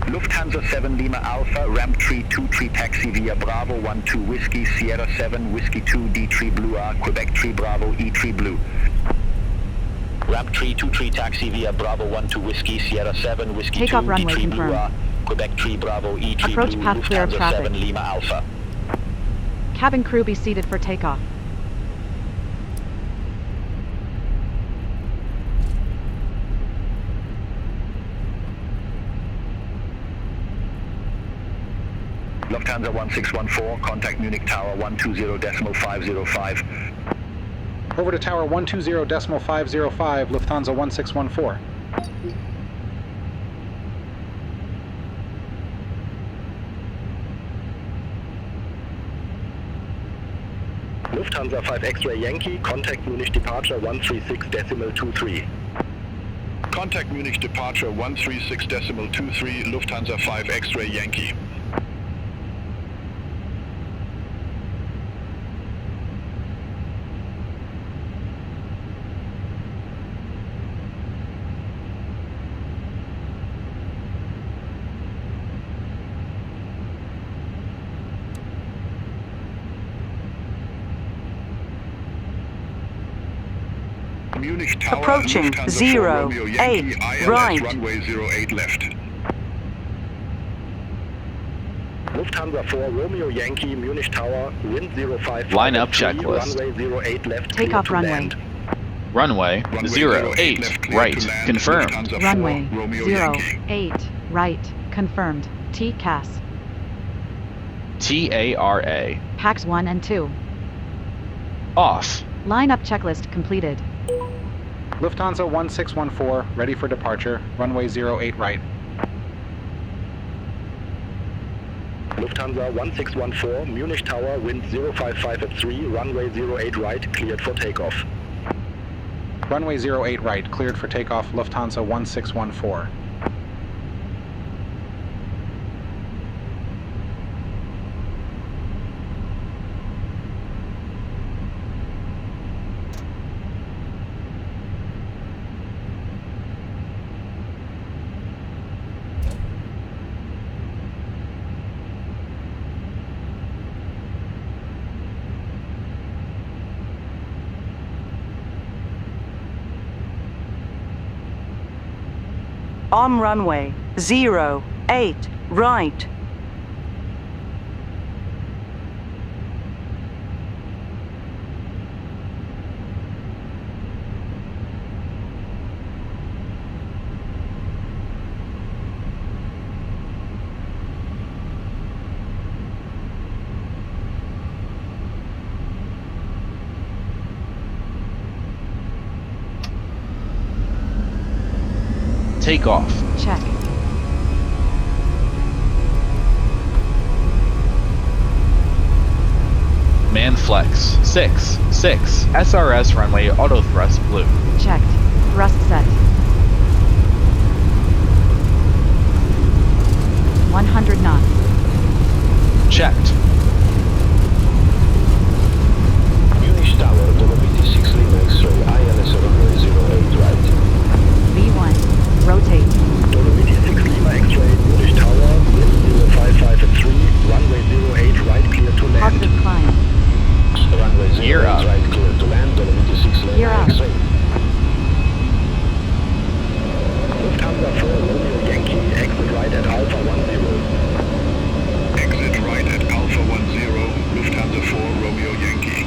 [SPEAKER 7] Lufthansa 7 Lima Alpha, ramp tree 23 taxi via Bravo 12 Whiskey, Sierra 7 Whiskey 2 D3 Blue R, Quebec 3 Bravo E3 Blue.
[SPEAKER 11] Ramp tree 23 taxi via Bravo 12 Whiskey, Sierra 7 Whiskey
[SPEAKER 13] Takeoff
[SPEAKER 11] 2
[SPEAKER 13] runway
[SPEAKER 11] D3 Blue
[SPEAKER 13] confirmed.
[SPEAKER 11] R, Quebec 3 Bravo E3
[SPEAKER 13] Approach
[SPEAKER 11] Blue,
[SPEAKER 13] path clear of
[SPEAKER 11] Lufthansa
[SPEAKER 13] traffic.
[SPEAKER 11] 7 Lima Alpha.
[SPEAKER 13] Cabin crew be seated for takeoff.
[SPEAKER 7] Lufthansa 1614, contact Munich Tower 120.505.
[SPEAKER 4] Over to Tower 120.505, Lufthansa 1614.
[SPEAKER 11] Lufthansa 5 X-Ray Yankee, contact Munich departure 136.23.
[SPEAKER 3] Contact Munich departure 136.23, Lufthansa 5 X-Ray Yankee. Munich Tower,
[SPEAKER 1] Approaching
[SPEAKER 3] Lufthansa 4 Romeo Yankee,
[SPEAKER 1] 08
[SPEAKER 3] ILS
[SPEAKER 1] right.
[SPEAKER 3] runway 08 left.
[SPEAKER 11] Lufthansa 4 Romeo Yankee, Munich Tower, wind 05.
[SPEAKER 12] Line up checklist.
[SPEAKER 11] Runway 08 left.
[SPEAKER 13] Takeoff
[SPEAKER 11] clear to
[SPEAKER 13] runway.
[SPEAKER 11] land.
[SPEAKER 12] Runway 08 right. Confirmed.
[SPEAKER 13] Runway 08 right. Confirmed. TCAS.
[SPEAKER 12] TARA.
[SPEAKER 13] Pax 1 and 2.
[SPEAKER 12] Off.
[SPEAKER 13] Lineup checklist completed.
[SPEAKER 4] Lufthansa 1614, ready for departure. Runway 08 right.
[SPEAKER 11] Lufthansa 1614, Munich Tower, wind 055 at 3, runway 08 right, cleared for takeoff.
[SPEAKER 4] Runway 08 right, cleared for takeoff. Lufthansa 1614.
[SPEAKER 1] On runway 08 right.
[SPEAKER 12] Takeoff.
[SPEAKER 13] Check.
[SPEAKER 12] Man flex. 6. SRS runway auto thrust blue.
[SPEAKER 13] Checked. Thrust set. 100 knots.
[SPEAKER 12] Checked.
[SPEAKER 11] Munich Tower, Dolomiti 6 Lima X-ray, ILS runway 08 right.
[SPEAKER 13] V1. Rotate.
[SPEAKER 11] Dolomiti 6 Lima X-ray, Munich Tower, wind 055 at 3, runway 08 right, clear to land.
[SPEAKER 13] Positive climb.
[SPEAKER 11] Runway 08
[SPEAKER 12] Gear up.
[SPEAKER 11] right, clear to land, Dolomiti 6 Lima
[SPEAKER 13] Gear up.
[SPEAKER 11] X-ray. Lufthansa 4 Romeo Yankee, exit right at Alpha 10.
[SPEAKER 3] Exit right at Alpha 10, Lufthansa 4 Romeo Yankee.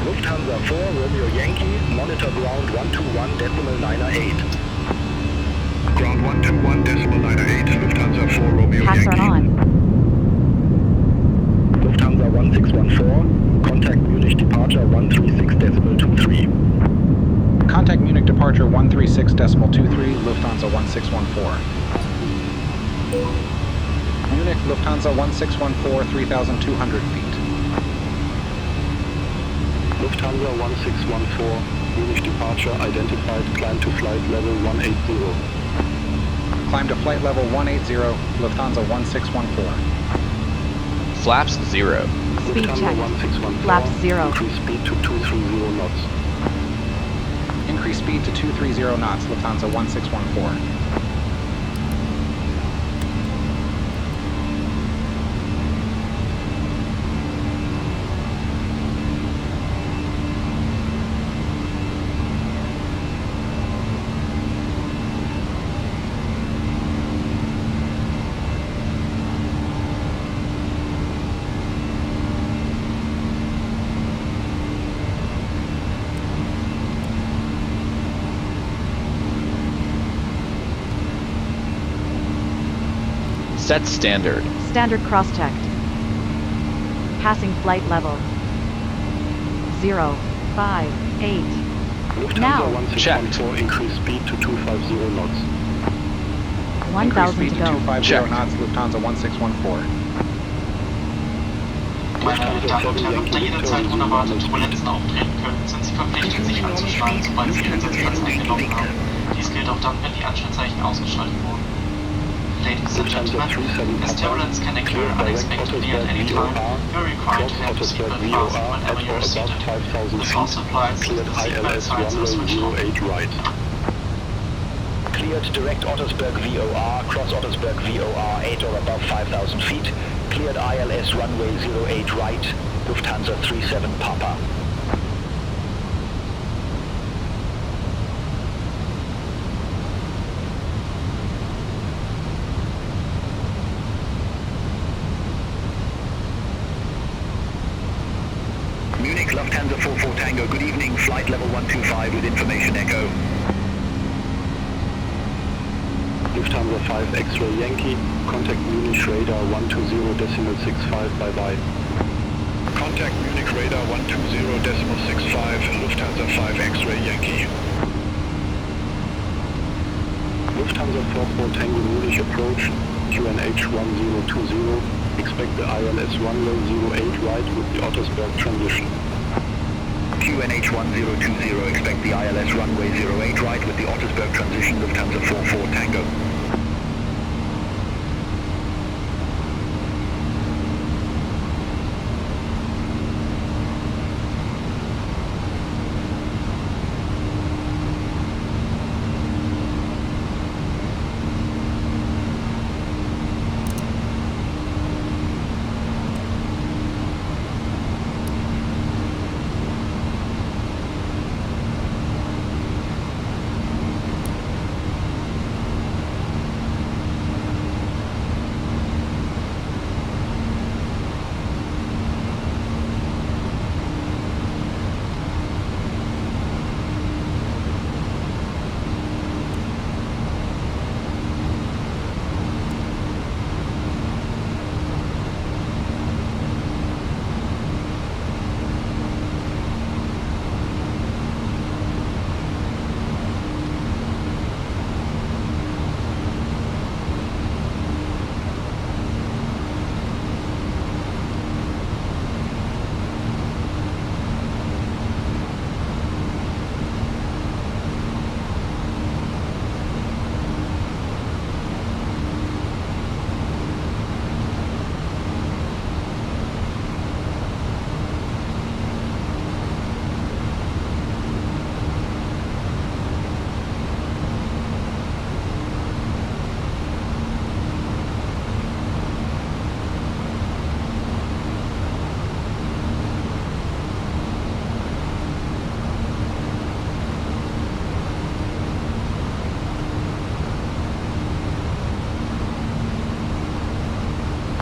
[SPEAKER 11] Lufthansa 4 Romeo Yankee, monitor ground 121.98.
[SPEAKER 3] Ground 121.98, Lufthansa 4 Romeo
[SPEAKER 13] Pax
[SPEAKER 3] Yankee.
[SPEAKER 13] are on.
[SPEAKER 11] Lufthansa 1614, contact Munich departure 136.23.
[SPEAKER 4] Contact Munich departure 136.23, Lufthansa 1614. Munich, Lufthansa 1614, 3,200 feet.
[SPEAKER 8] Lufthansa 1614, Munich departure identified, climb to flight level 180.
[SPEAKER 4] Climb to flight level 180, Lufthansa 1614.
[SPEAKER 12] Flaps 0.
[SPEAKER 13] Speed
[SPEAKER 8] Lufthansa
[SPEAKER 13] check.
[SPEAKER 8] 1614,
[SPEAKER 13] Flaps 0.
[SPEAKER 8] increase speed to 230 knots.
[SPEAKER 4] Increase speed to 230 knots, Lufthansa 1614.
[SPEAKER 12] Set standard.
[SPEAKER 13] Standard cross-checked. Passing flight level. 058.
[SPEAKER 8] Lufthansa
[SPEAKER 13] Now.
[SPEAKER 8] 1614, increase speed to 250 knots.
[SPEAKER 13] 1,000
[SPEAKER 4] Increase
[SPEAKER 13] to
[SPEAKER 4] speed to
[SPEAKER 13] go.
[SPEAKER 4] 250
[SPEAKER 12] Check.
[SPEAKER 4] knots, Lufthansa 1614.
[SPEAKER 6] Meine Damen und Herren, da jederzeit unerwartete Turbulenzen auftreten können, sind Sie verpflichtet, sich anzuschnallen, sobald Sie Ihren Sitzplatz eingenommen haben. Dies gilt auch dann, wenn die Anschnallzeichen ausgeschaltet wurden. Ladies and gentlemen, as turbulence can occur unexpectedly at any time, you're required to have your seatbelt fastened whenever you're seated. This also applies if the seatbelt signs are switched on.
[SPEAKER 8] 08 right.
[SPEAKER 7] Cleared direct Ottersberg VOR, cross Ottersberg VOR 8 or above 5,000 feet. Cleared ILS runway 08 right, Lufthansa 37 Papa.
[SPEAKER 3] Tango, good evening, flight level 125 with information echo.
[SPEAKER 11] Lufthansa 5 X-ray Yankee, contact Munich radar 120.65, bye-bye.
[SPEAKER 3] Contact Munich radar 120.65, Lufthansa 5 X-ray Yankee.
[SPEAKER 11] Lufthansa 44 Tango Munich approach, QNH 1020, expect the ILS runway 08 right with the Ottersberg transition.
[SPEAKER 3] QNH 1020, expect the ILS runway 08 right with the Ottersberg transition, Lufthansa 44 Tango.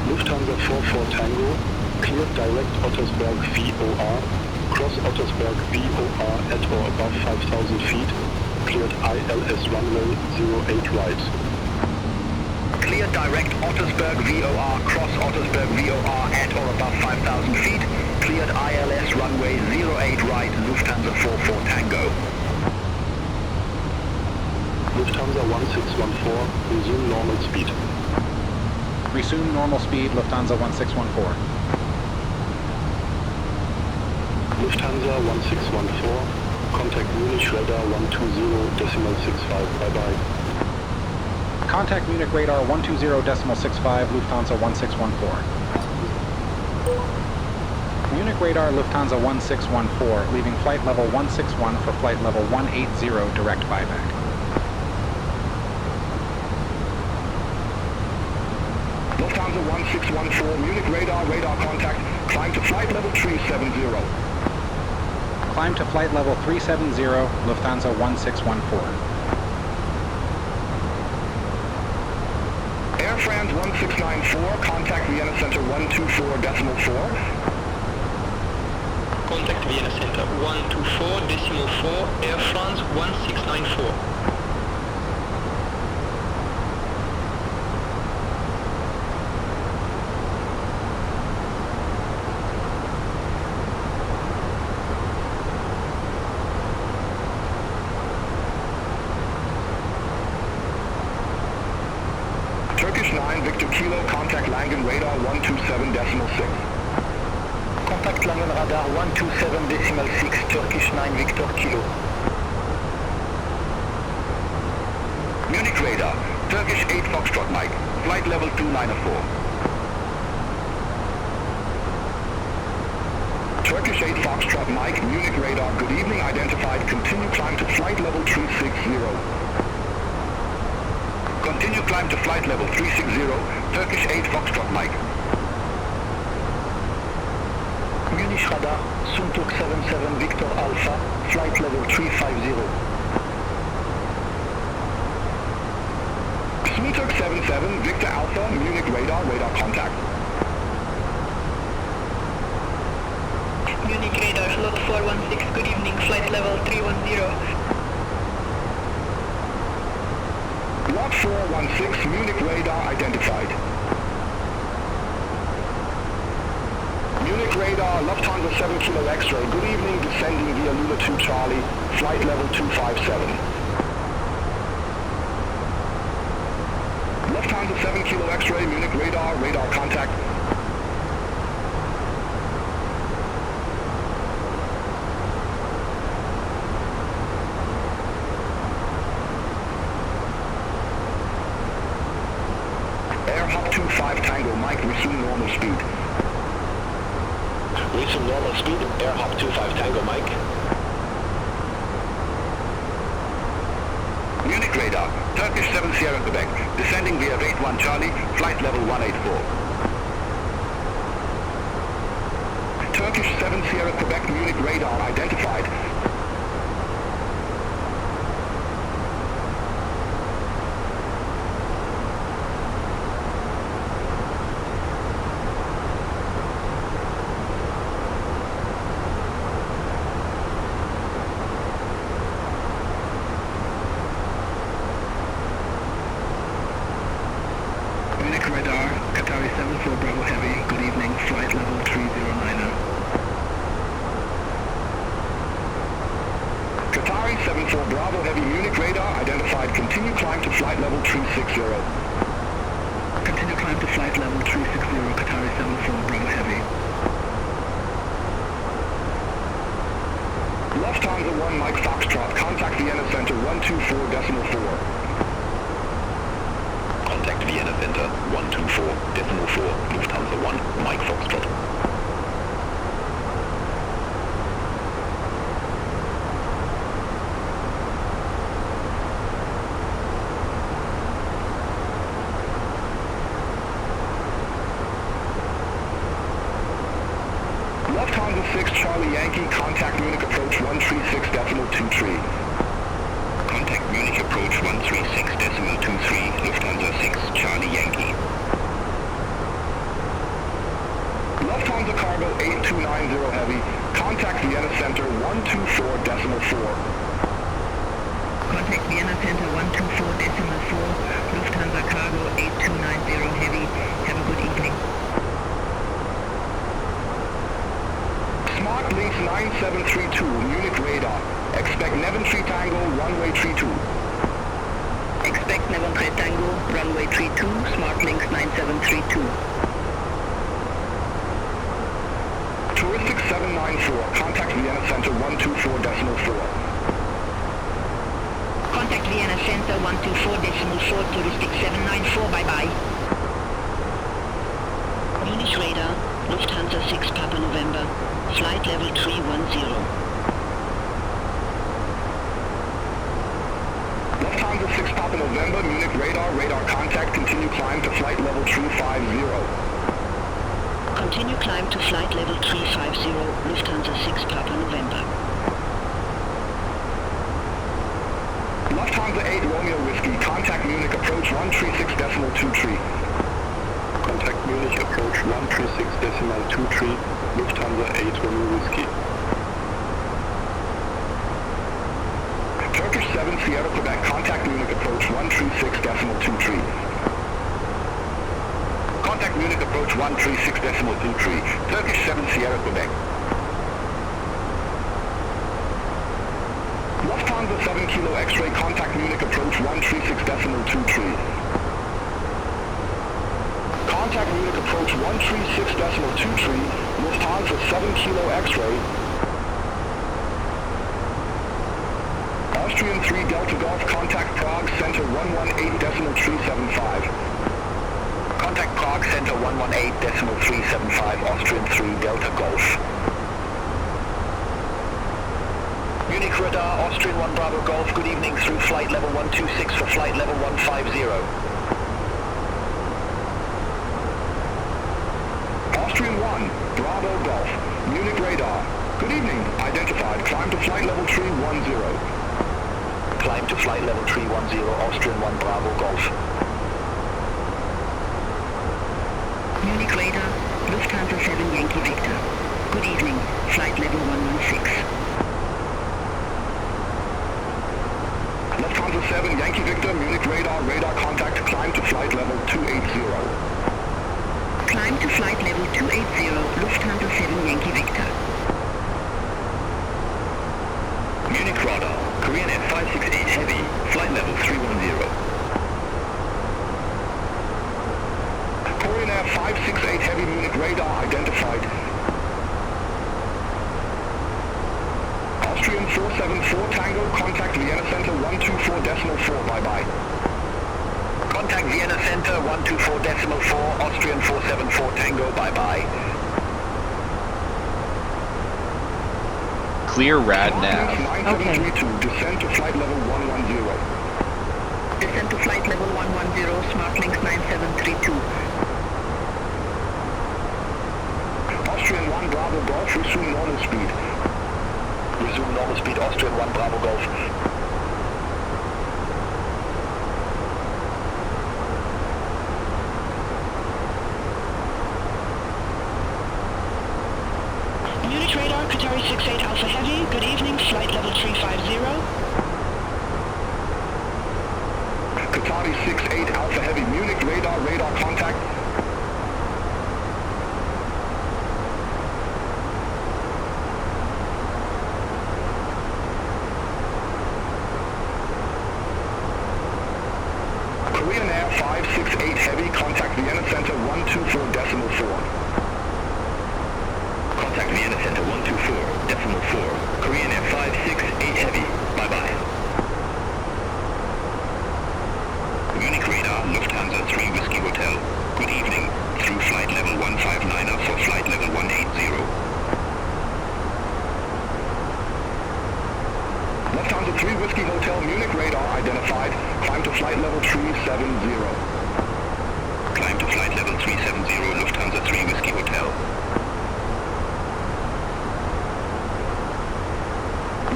[SPEAKER 11] Lufthansa 44 Tango, cleared direct Ottersberg VOR, cross Ottersberg VOR at or above 5,000 feet, cleared ILS runway 08 right.
[SPEAKER 3] Cleared direct Ottersberg VOR, cross Ottersberg VOR at or above 5,000 feet, cleared ILS runway 08 right, Lufthansa 44 Tango.
[SPEAKER 11] Lufthansa 1614, resume normal speed.
[SPEAKER 4] Resume normal speed, Lufthansa 1614.
[SPEAKER 11] Lufthansa 1614, contact Munich radar 120.65, bye-bye.
[SPEAKER 4] Contact Munich radar 120.65, Lufthansa 1614. Munich radar Lufthansa 1614, leaving flight level 161 for flight level 180 direct buyback.
[SPEAKER 3] Lufthansa 1614, Munich radar, radar contact, climb to flight level 370.
[SPEAKER 4] Climb to flight level 370, Lufthansa 1614.
[SPEAKER 3] Air France 1694, contact Vienna Center 124.4.
[SPEAKER 15] Contact Vienna Center 124.4, Air France 1694.
[SPEAKER 3] Turkish 9, Victor Kilo, contact Langen radar 127.6.
[SPEAKER 7] Contact Langen radar 127.6, Turkish 9, Victor Kilo.
[SPEAKER 3] Munich radar, Turkish 8 Foxtrot Mike, flight level 294. Turkish 8 Foxtrot Mike, Munich radar, good evening, identified, continue climb to flight level 360. Continue climb to flight level 360, Turkish 8 Foxtrot Mike.
[SPEAKER 7] Munich radar, Suntuk 77 Victor Alpha, flight level 350.
[SPEAKER 3] Suntuk 77 Victor Alpha, Munich radar, radar contact.
[SPEAKER 5] Munich radar, slot 416, good evening.
[SPEAKER 9] 310.
[SPEAKER 3] Lot 416, Munich radar identified. Munich radar, Lufthansa 7 Kilo X-ray, good evening, descending via Lula 2 Charlie, flight level 257. Lufthansa 7 Kilo X-ray, Munich radar, radar contact. Air Hop 25 Tango, Mike, resume normal speed.
[SPEAKER 11] Resume normal speed, Air Hop 25 Tango, Mike.
[SPEAKER 3] Munich radar, Turkish 7 Sierra Quebec, descending via 81 Charlie, flight level 184. Turkish 7 Sierra Quebec, Munich radar identified. Munich radar, Qatari 74 Bravo Heavy, good evening, flight level 3090. Qatari 74 Bravo Heavy, Munich radar identified, continue climb to flight level 360. Continue climb to flight level 360, Qatari 74 Bravo Heavy. Lufthansa 1 Mike Foxtrot, contact Vienna Center 124.4.
[SPEAKER 7] Contact Vienna Center 124.4, Lufthansa 1, Mike Foxtrot.
[SPEAKER 3] Lufthansa 6 Charlie Yankee, contact Munich approach 136.23. Contact Munich approach 136.23, Lufthansa 6 Charlie Yankee. Lufthansa cargo 8290 heavy, contact Vienna Center 124.4.
[SPEAKER 9] Contact Vienna Center 124.4, Lufthansa cargo 8290 heavy. Have a good evening.
[SPEAKER 3] Smart Links 9732, Munich radar. Expect Nevin 3 Tango, runway 32.
[SPEAKER 9] Expect Nevin 3 Tango, runway 32, Smart Links 9732.
[SPEAKER 3] Touristic 794, contact Vienna Center 124.4.
[SPEAKER 9] Contact Vienna Center 124.4, Touristic 794, bye-bye. Munich radar, Lufthansa 6 Papa November, flight level 310.
[SPEAKER 3] Lufthansa 6 Papa November, Munich radar, radar contact, continue climb to flight level 350.
[SPEAKER 9] Continue climb to flight level 350, Lufthansa 6 Papa November.
[SPEAKER 3] Lufthansa 8 Romeo Whiskey, contact Munich approach 136.23.
[SPEAKER 11] Contact Munich approach 136.23, Lufthansa 8 Romeo Whiskey.
[SPEAKER 3] Turkish 7 Sierra Quebec, contact Munich approach 136.23. Contact Munich approach 136.23, Turkish 7 Sierra Quebec. Lufthansa 7 Kilo X-ray, contact Munich approach 136.23. Contact Munich approach 136.23, Lufthansa 7 Kilo X-ray. Austrian 3 Delta Golf, contact Prague Center 118.375. Contact Prague Center 118.375, Austrian 3 Delta Golf. Munich radar, Austrian 1 Bravo Golf, good evening through flight level 126 for flight level 150. Austrian 1, Bravo Golf, Munich radar, good evening, identified, climb to flight level 310. Climb to flight level 310, Austrian 1 Bravo Golf.
[SPEAKER 9] Munich radar, Lufthansa 7 Yankee Victor. Good evening, flight level 116.
[SPEAKER 3] Lufthansa 7 Yankee Victor, Munich radar, radar contact, climb to flight level 280.
[SPEAKER 9] Climb to flight level 280, Lufthansa 7 Yankee Victor.
[SPEAKER 7] Munich radar, Korean F568 Heavy, flight level 310.
[SPEAKER 3] Korean Air 568 Heavy Munich radar identified. Austrian 474 Tango, contact Vienna Center 124.4, bye-bye.
[SPEAKER 7] Contact Vienna Center 124.4, Austrian 474 Tango, bye-bye.
[SPEAKER 12] Clear rad nav.
[SPEAKER 3] Okay. Descend to flight level 110.
[SPEAKER 9] Descend to flight level 110, SmartLinks 9732.
[SPEAKER 3] Austrian 1 Bravo Golf, resume normal speed.
[SPEAKER 7] Resume normal speed, Austrian 1 Bravo Golf.
[SPEAKER 9] Munich radar, Qatari 68 Alpha Heavy, good evening, flight level 350.
[SPEAKER 3] Qatari 68 Alpha Heavy, Munich radar, radar contact. Korean Air 568 Heavy, contact Vienna Center 124.4.
[SPEAKER 7] Contact Vienna Center 124.4. Korean Air 568 Heavy, bye-bye. Munich radar, Lufthansa 3 Whiskey Hotel. Good evening. Through flight level 159 for flight level 180.
[SPEAKER 3] Lufthansa 3 Whiskey Hotel, Munich radar identified. Climb to flight level 370.
[SPEAKER 7] Climb to flight level 370, Lufthansa 3 Whiskey Hotel.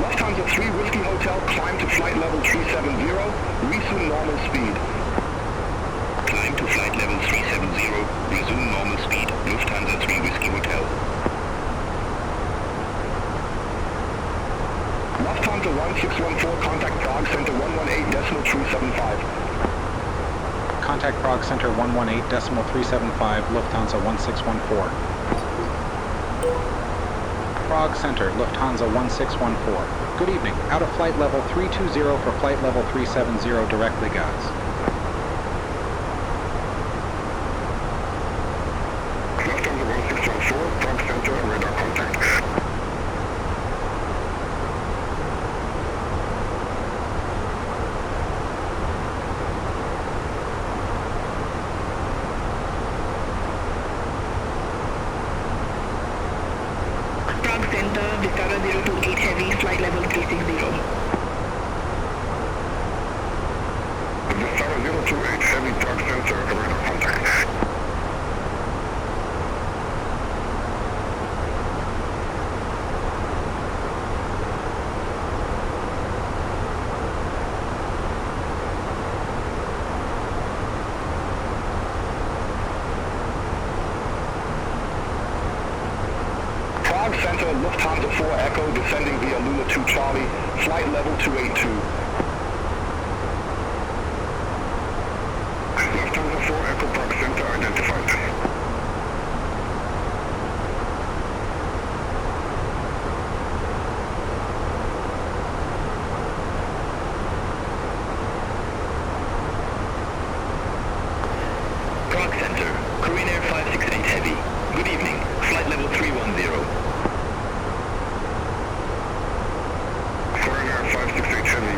[SPEAKER 3] Lufthansa 3 Whiskey Hotel, climb to flight level 370, resume normal speed.
[SPEAKER 7] Climb to flight level 370, resume normal speed, Lufthansa 3 Whiskey Hotel.
[SPEAKER 3] Lufthansa 1614, contact Prague Center 118.375.
[SPEAKER 4] Contact Prague Center 118.375, Lufthansa 1614. Prague Center, Lufthansa 1614. Good evening. Out of flight level 320 for flight level 370 directly, guys.
[SPEAKER 3] Lufthansa 1614, Prague Center, radar contact.
[SPEAKER 9] Prague Center, Vistara 028 Heavy, flight level 360.
[SPEAKER 3] Vistara 028 Heavy, Prague Center, radar contact. Prague Center, Lufthansa 4 Echo, descending via Lula 2 Charlie, flight level 282. Lufthansa 4 Echo, Prague Center identified.
[SPEAKER 7] Prague Center, Korean Air 568 Heavy. Good evening. Flight level 310.
[SPEAKER 3] Korean Air 568 Heavy,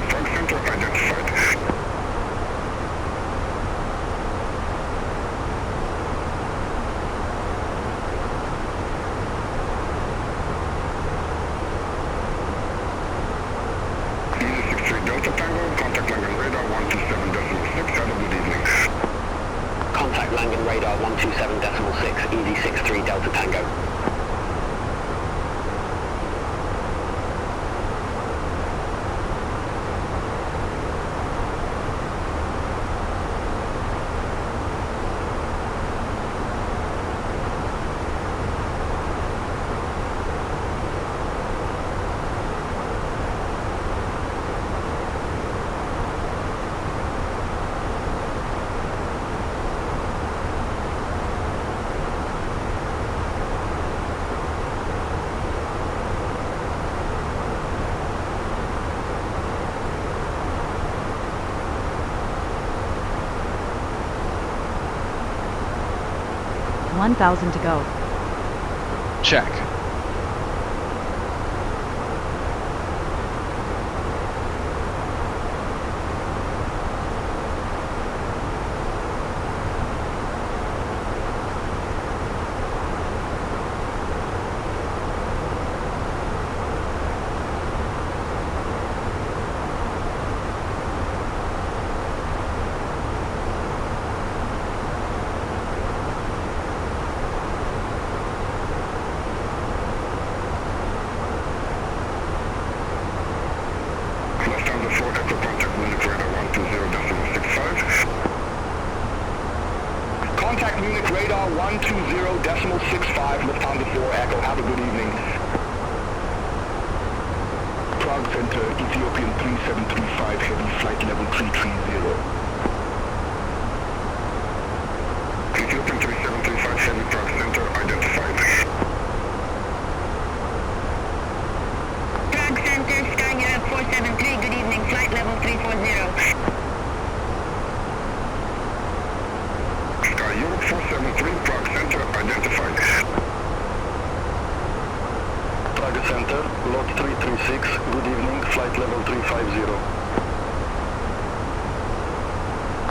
[SPEAKER 13] 1000 to go.
[SPEAKER 12] Check.
[SPEAKER 3] Contact Munich radar 120.65, Lufthansa 4 Echo, have a good evening. Prague Center, Ethiopian 3735, heavy flight level 330. Ethiopian 3735, heavy Prague Center, identified.
[SPEAKER 5] Prague Center, Sky Europe 473, good evening, flight level 340.
[SPEAKER 3] Europe 473, Prague Center, identified.
[SPEAKER 11] Prague Center, lot 336, good evening, flight level 350.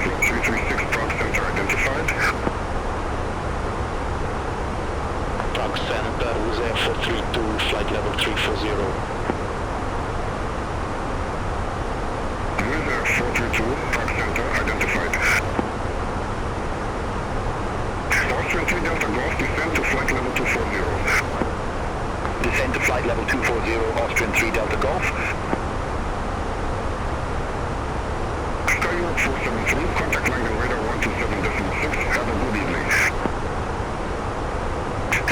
[SPEAKER 3] Lot 336, Prague Center, identified.
[SPEAKER 11] Prague Center, with Air 432, flight level 340.
[SPEAKER 3] With Air 432, Prague Center, identified. Austrian 3 Delta Golf, descend to flight level 240.
[SPEAKER 7] Descend to flight level 240, Austrian 3 Delta Golf.
[SPEAKER 3] Sky Europe 473, contact Langen radar 127.6, have a good evening.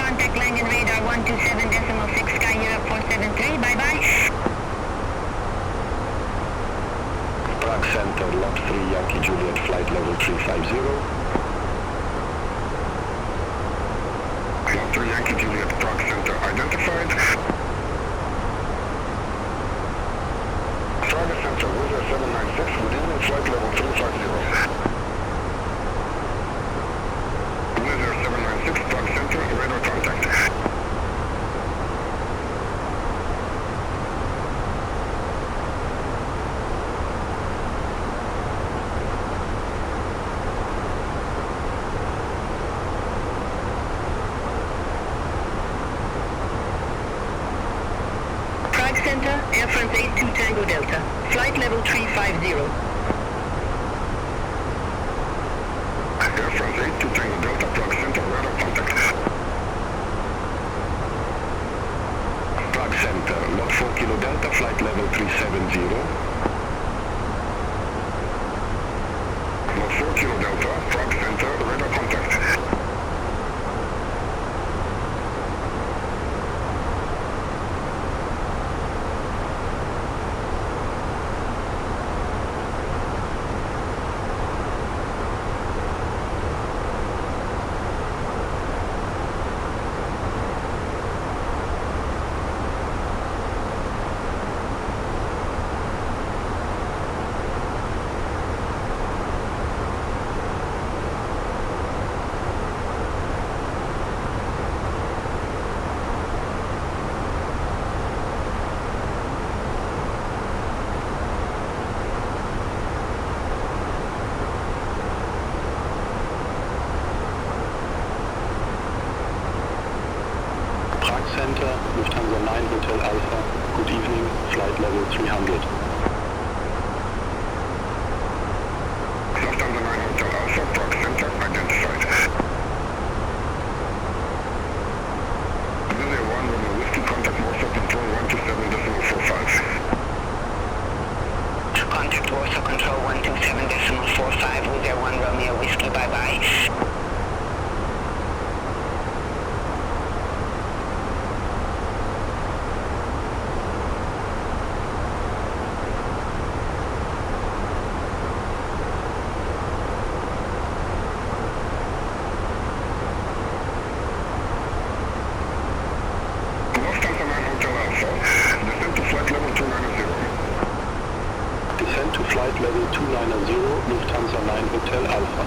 [SPEAKER 5] Contact Langen radar 127.6, Sky Europe 473, bye-bye.
[SPEAKER 11] Prague Center, lot 3 Yankee Juliet, flight level 350.
[SPEAKER 3] Lot 3 Yankee Juliet, Prague Center, identified. Prague Center, Wizard 796, good evening, flight level 350. Wizard 796, Prague Center, radar contact.
[SPEAKER 9] Center, Air France 82 Tango Delta, flight level 350.
[SPEAKER 3] Air France 82 Tango Delta, Prague Center, radar contact.
[SPEAKER 11] Prague Center, lot 4 Kilo Delta, flight level 370.
[SPEAKER 3] Lot 4 Kilo Delta, Prague Center, radar contact.
[SPEAKER 11] Center, Lufthansa 9 Hotel Alpha, good evening, flight level 300.
[SPEAKER 3] Lufthansa 9 Hotel Alpha, Prague Center, identified. Visit 1 Romeo Whiskey, contact Warsaw Control 127.45.
[SPEAKER 9] Contact Warsaw Control 127.45 with Air 1 Romeo Whiskey, bye-bye.
[SPEAKER 11] Descend to flight level 290, Lufthansa 9 Hotel Alpha.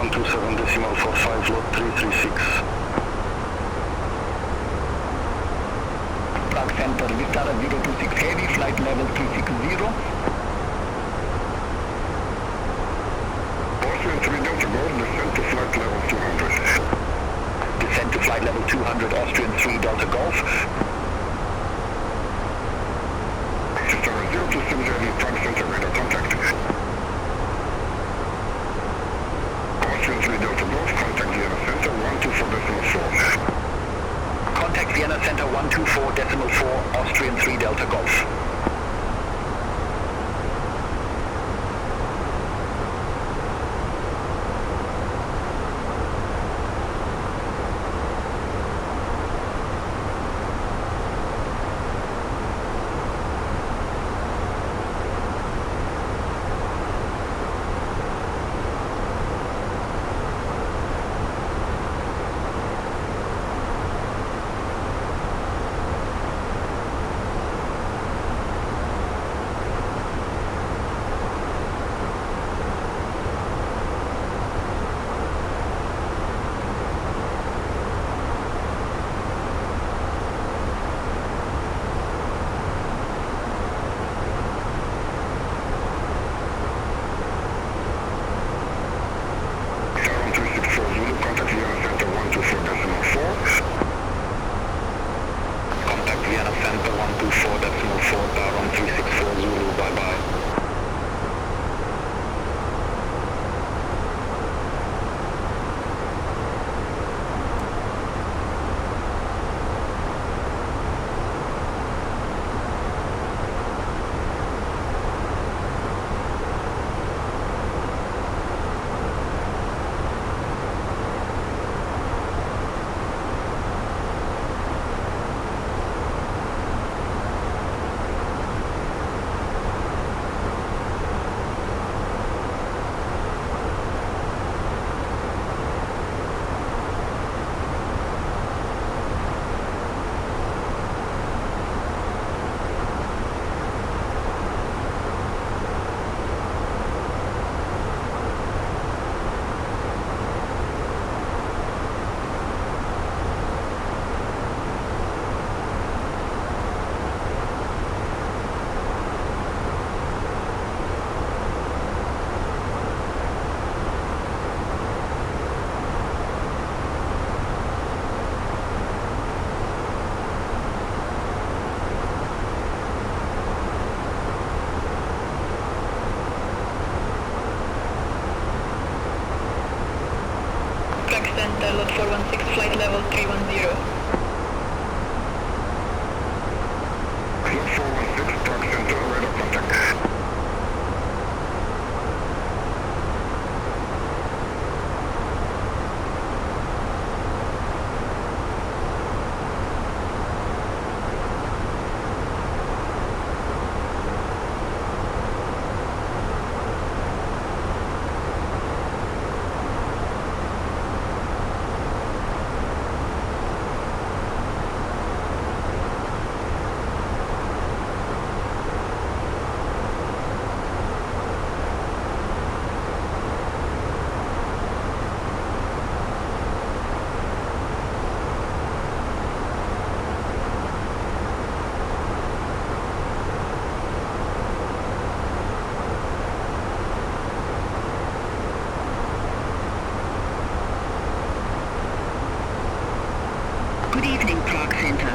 [SPEAKER 11] 127.45, lot 336.
[SPEAKER 7] Prague Center, Vistara 026 Heavy, flight level 360.
[SPEAKER 3] Austrian 3 Delta Golf, descent to flight level 200.
[SPEAKER 7] Descent to flight level 200, Austrian 3 Delta Golf.
[SPEAKER 3] Vistara 027 Heavy, Prague Center, radar contact. Austrian 3 Delta Golf, contact Vienna Center 124.4.
[SPEAKER 7] Contact Vienna Center 124.4, Austrian 3 Delta Golf.
[SPEAKER 5] Center, lot 416, flight level 310.
[SPEAKER 3] Lot 416, Prague Center, radar contact.
[SPEAKER 9] Good evening, Prague Center.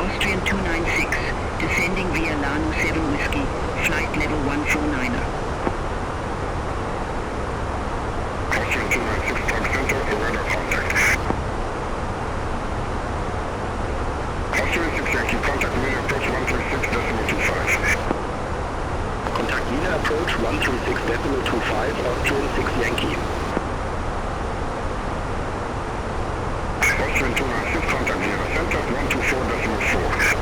[SPEAKER 9] Austrian 296, descending via Lano 7 Whiskey, flight level 149er.
[SPEAKER 3] Austrian 296, Prague Center, radar contact. Austrian 6 Yankee, contact Wiener approach 136.25.
[SPEAKER 11] Contact Wiener approach 136.25, Austrian 6 Yankee.
[SPEAKER 3] Austrian 296, contact Vienna Center 124.4.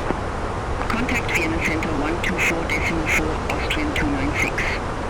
[SPEAKER 9] Contact Vienna Center 124.4, Austrian 296.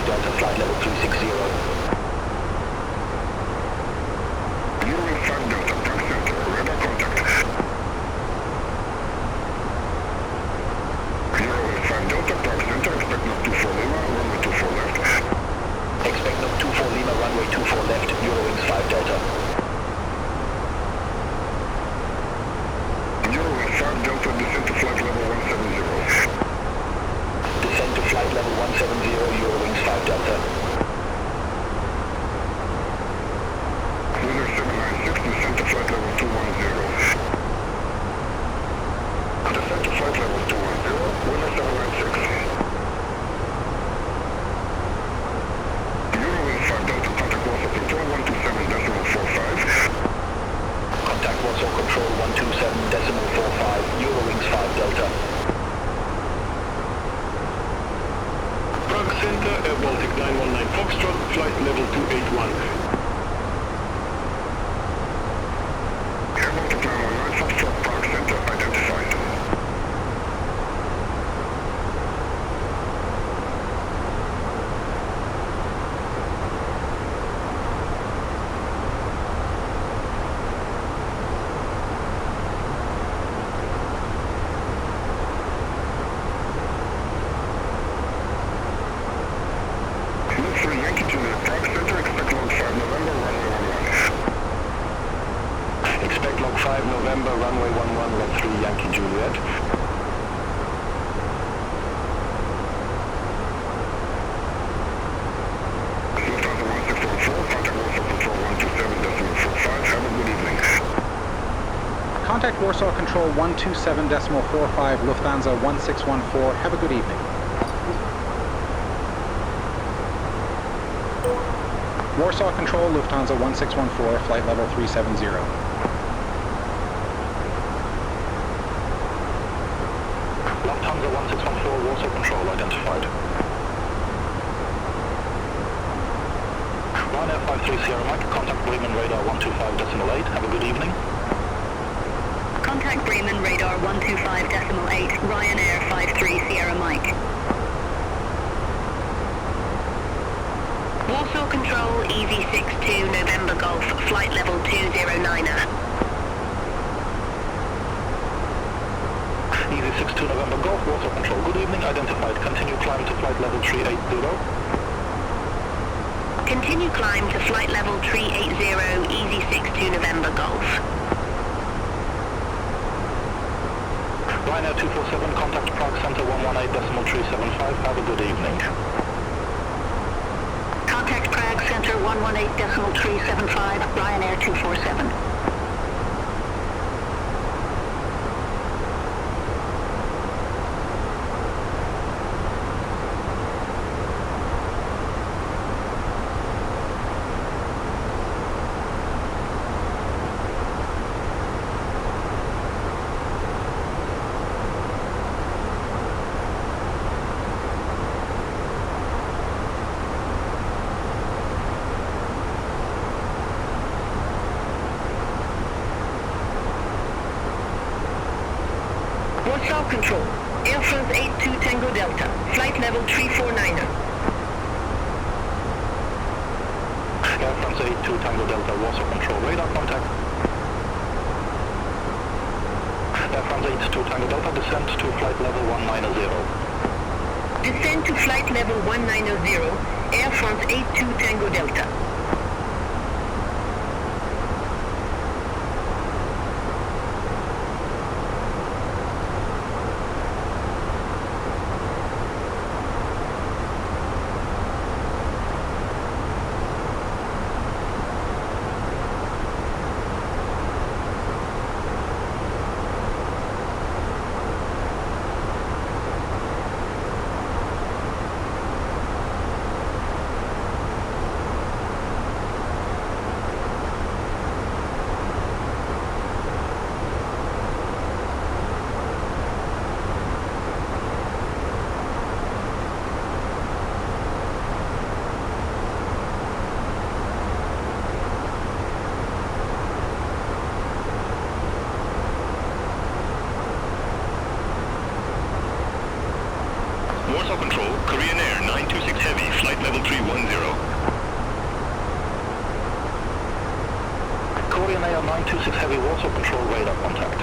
[SPEAKER 7] Delta, flight level 360.
[SPEAKER 3] Eurowings 5 Delta, Prague Center, radar contact. Eurowings 5 Delta, Prague Center, expect knock 24 Lima, runway 24 left.
[SPEAKER 7] Expect knock 24 Lima, runway 24 left, Eurowings 5 Delta.
[SPEAKER 3] Eurowings 5 Delta, descend to flight level 170.
[SPEAKER 7] Descend to flight level 170, Eurowings 5 Delta.
[SPEAKER 3] Winner 796, descend to flight level 210. Descend to flight level 210, winner 796. Eurowings 5 Delta, contact Warsaw Control 127.45.
[SPEAKER 7] Contact Warsaw Control 127.45, Eurowings 5 Delta.
[SPEAKER 11] Prague Center, Air Baltic 919 Foxtrot, flight level 281.
[SPEAKER 3] Air Baltic 919 Foxtrot, Prague Center, identified. Yankee Juliet, Prague Center, expect log 5 November, runway 11.
[SPEAKER 11] Expect log 5 November, runway 11, log 3 Yankee Juliet.
[SPEAKER 3] Lufthansa 1614, contact Warsaw Control 127.45, have a good evening.
[SPEAKER 4] Contact Warsaw Control 127.45, Lufthansa 1614. Have a good evening. Warsaw Control, Lufthansa 1614, flight level 370.
[SPEAKER 11] Lufthansa 1614, Warsaw Control identified. Ryanair 53 Sierra Mike, contact Bremen radar 125.8, have a good evening.
[SPEAKER 5] Contact Bremen radar 125.8, Ryanair 53 Sierra Mike. Warsaw Control, EV62 November Golf, flight level 209er.
[SPEAKER 11] EV62 November Golf, Warsaw Control, good evening, identified. Continue climb to flight level 380.
[SPEAKER 5] Continue climb to flight level 380, EV62 November Golf.
[SPEAKER 11] Ryanair 247, contact Prague Center 118.375, have a good evening.
[SPEAKER 5] Contact Prague Center 118.375, Ryanair 247. Warsaw Control, Air France 82 Tango Delta, flight level 349er.
[SPEAKER 11] Air France 82 Tango Delta, Warsaw Control, radar contact. Air France 82 Tango Delta, descend to flight level 190.
[SPEAKER 5] Descend to flight level 190, Air France 82 Tango Delta.
[SPEAKER 8] Warsaw Control, Korean Air 926 Heavy, flight level 310.
[SPEAKER 7] Korean Air 926 Heavy, Warsaw Control, radar contact.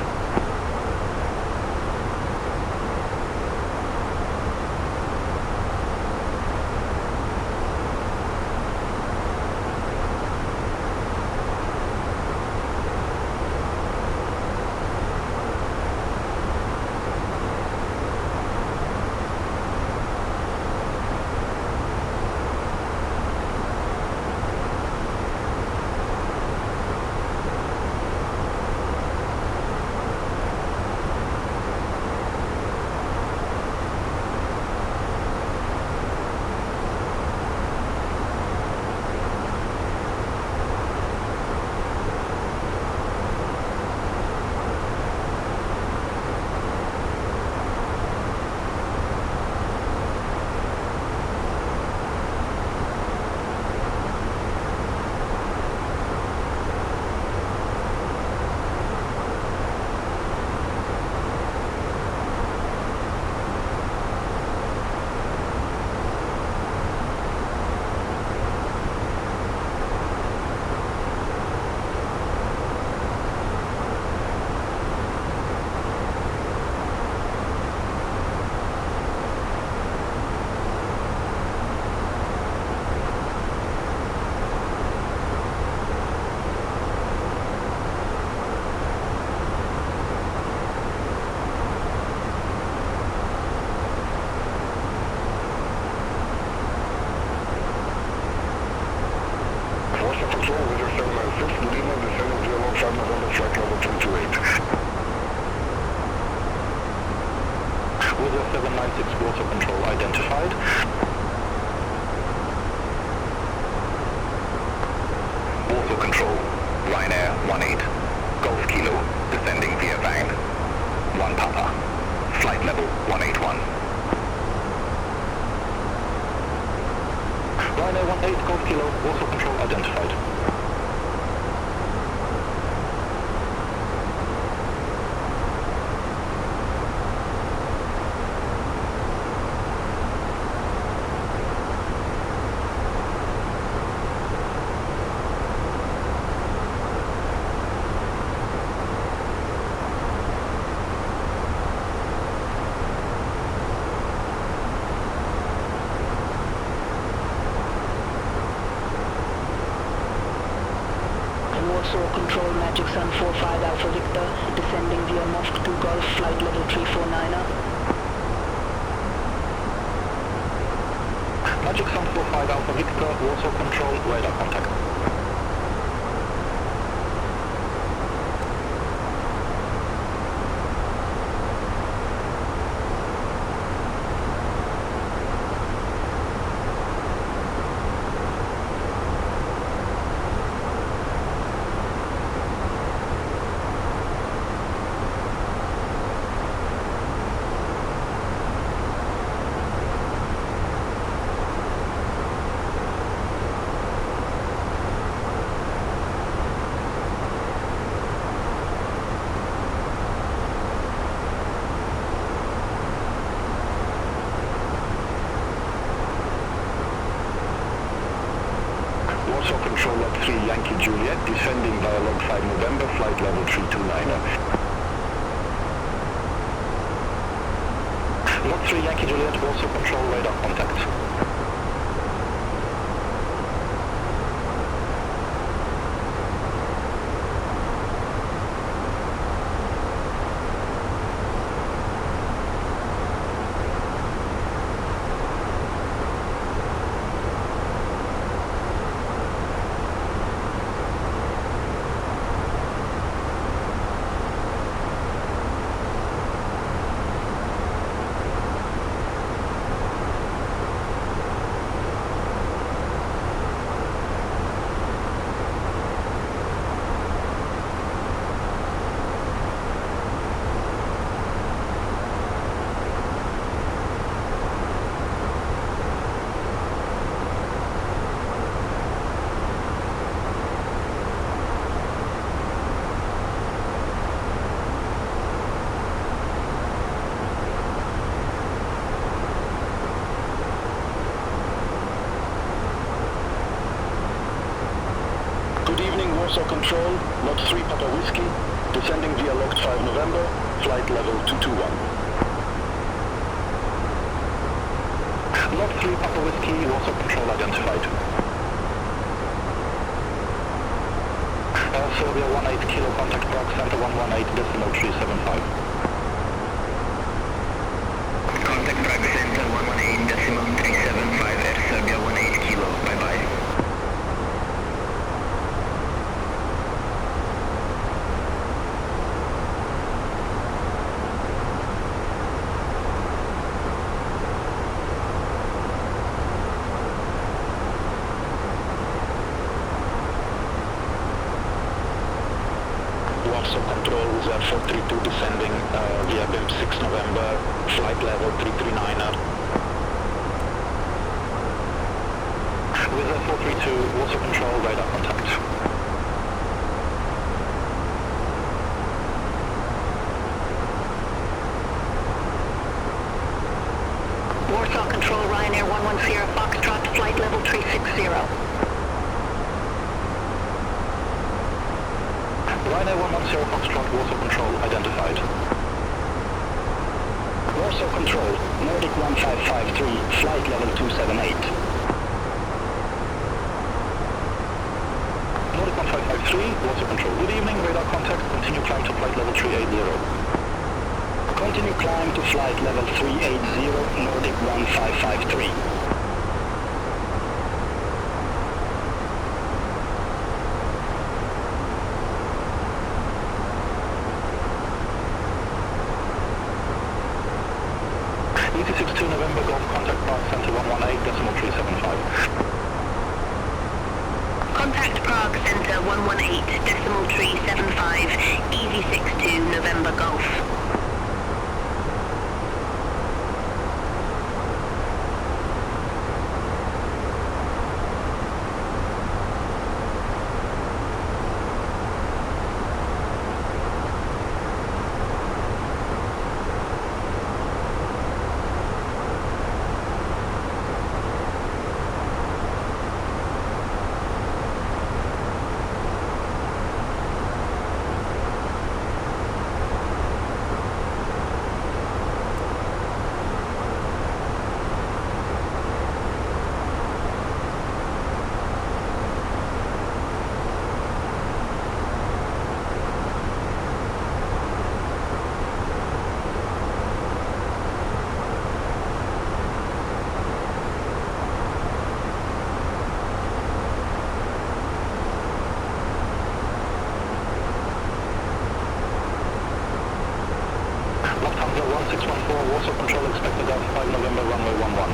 [SPEAKER 7] Wizard 796 Warsaw Control identified. Warsaw Control, Ryanair 18, Golf Kilo, descending via van, 1 Papa, flight level 181. Ryanair 18, Golf Kilo, Warsaw Control identified.
[SPEAKER 9] Warsaw Control, Magic Sun 45 Alpha Victor, descending via Mosque 2 Golf, flight level 349er.
[SPEAKER 7] Magic Sun 45 Alpha Victor, Warsaw Control, radar contact. Warsaw Control Log 3 Yankee Juliet, descending via Log 5 November, flight level 329er. Log 3 Yankee Juliet, Warsaw Control, radar contact.
[SPEAKER 11] Warsaw Control, Lot 3 Papa Whiskey, descending via log 5 November, flight level 221. Lot 3 Papa Whiskey, Warsaw Control identified. Serbia 18 Kilo, contact Prague Center 118 decimal 375.
[SPEAKER 7] Contact Prague Center 118 decimal 375 Air Serbia 18 Kilo, bye bye.
[SPEAKER 11] Warsaw Control, Zer 432 descending via BIM 6 November, flight level 339er. With Zer 432, Warsaw Control, radar contact.
[SPEAKER 5] Warsaw Control, Ryanair 110 Foxtrot, flight level 360.
[SPEAKER 11] Ryanair 110 Foxtrot, Warsaw Control, identified. Warsaw Control, Nordic 1553, flight level 278. Nordic 1553, Warsaw Control, good evening, radar contact, continue climb to flight level 380. Continue climb to flight level 380, Nordic 1553. ET62 November Golf, contact Prague Center 118 decimal 375.
[SPEAKER 5] Contact Prague Center 118 decimal 375, EV62 November Golf.
[SPEAKER 11] Lufthansa 1614, Warsaw Control, expected at 5 November, runway 11.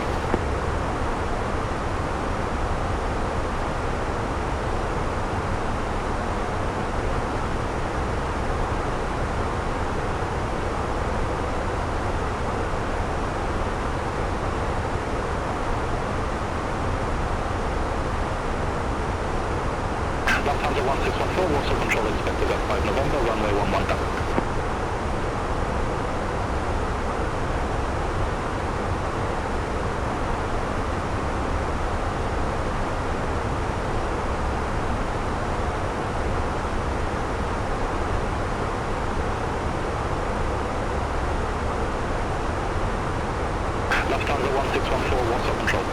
[SPEAKER 11] Lufthansa 1614, Warsaw Control, expected at 5 November, runway 11 down. Lufthansa 1614, Warsaw Control.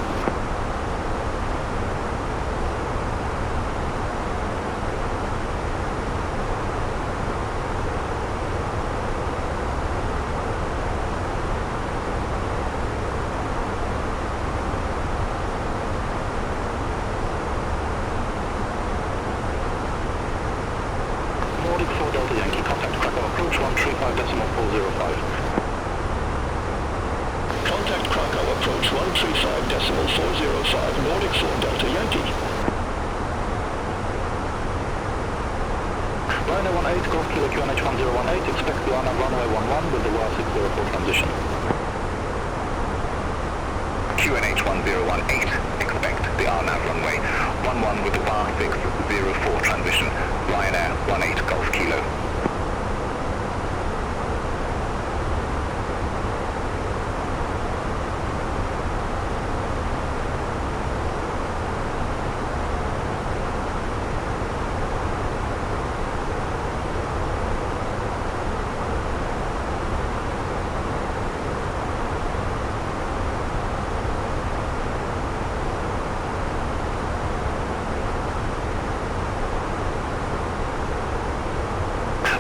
[SPEAKER 11] Nordic 4 Delta Yankee, contact Krakow, approach 135 decimal 405.
[SPEAKER 16] Contact Krakow, approach 135 decimal 405, Nordic 4 Delta Yankee.
[SPEAKER 11] Ryanair 18, Golf Kilo QNH 1018, expect to land on runway 11 with the WA 604 transition.
[SPEAKER 7] QNH 1018, expect the RNAV runway 11 with the WA 604 transition. Ryanair 18 Golf Kilo.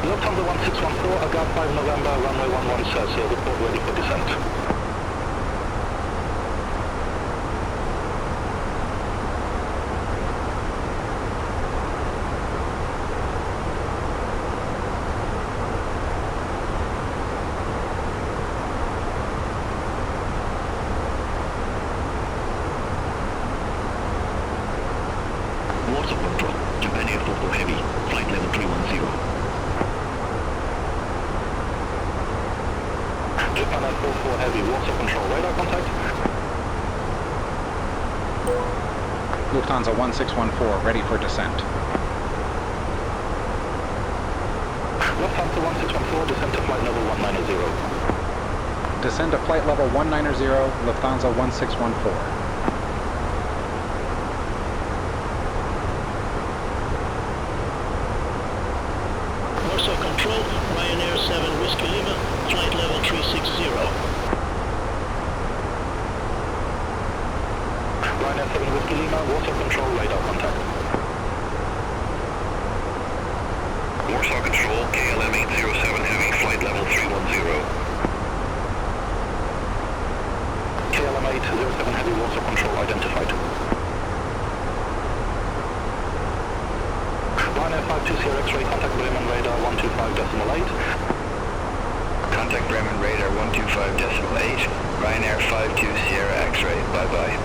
[SPEAKER 11] Lufthansa 1614, AGAR 5 November, runway 11 Cessna, report ready for descent.
[SPEAKER 7] Warsaw Control, Japan Air 44 Heavy, flight level 310.
[SPEAKER 11] Japan Air 44 Heavy, Warsaw Control, radar contact.
[SPEAKER 4] Lufthansa 1614, ready for descent.
[SPEAKER 11] Lufthansa 1614, descent to flight level 190.
[SPEAKER 4] Descend to flight level 190, Lufthansa 1614.
[SPEAKER 16] Warsaw Control, Ryanair 7 Whiskey Lima, flight level 360.
[SPEAKER 11] Ryanair 7 Whiskey Lima, Warsaw Control, radar contact.
[SPEAKER 3] Warsaw Control, KLM 807 Heavy, flight level 310.
[SPEAKER 11] KLM 807 Heavy, Warsaw Control, identified. Ryanair 52 Sierra X-ray, contact Bremen radar 125.8.
[SPEAKER 7] Contact Bremen radar 125.8. Ryanair 52 Sierra X-ray. Bye-bye.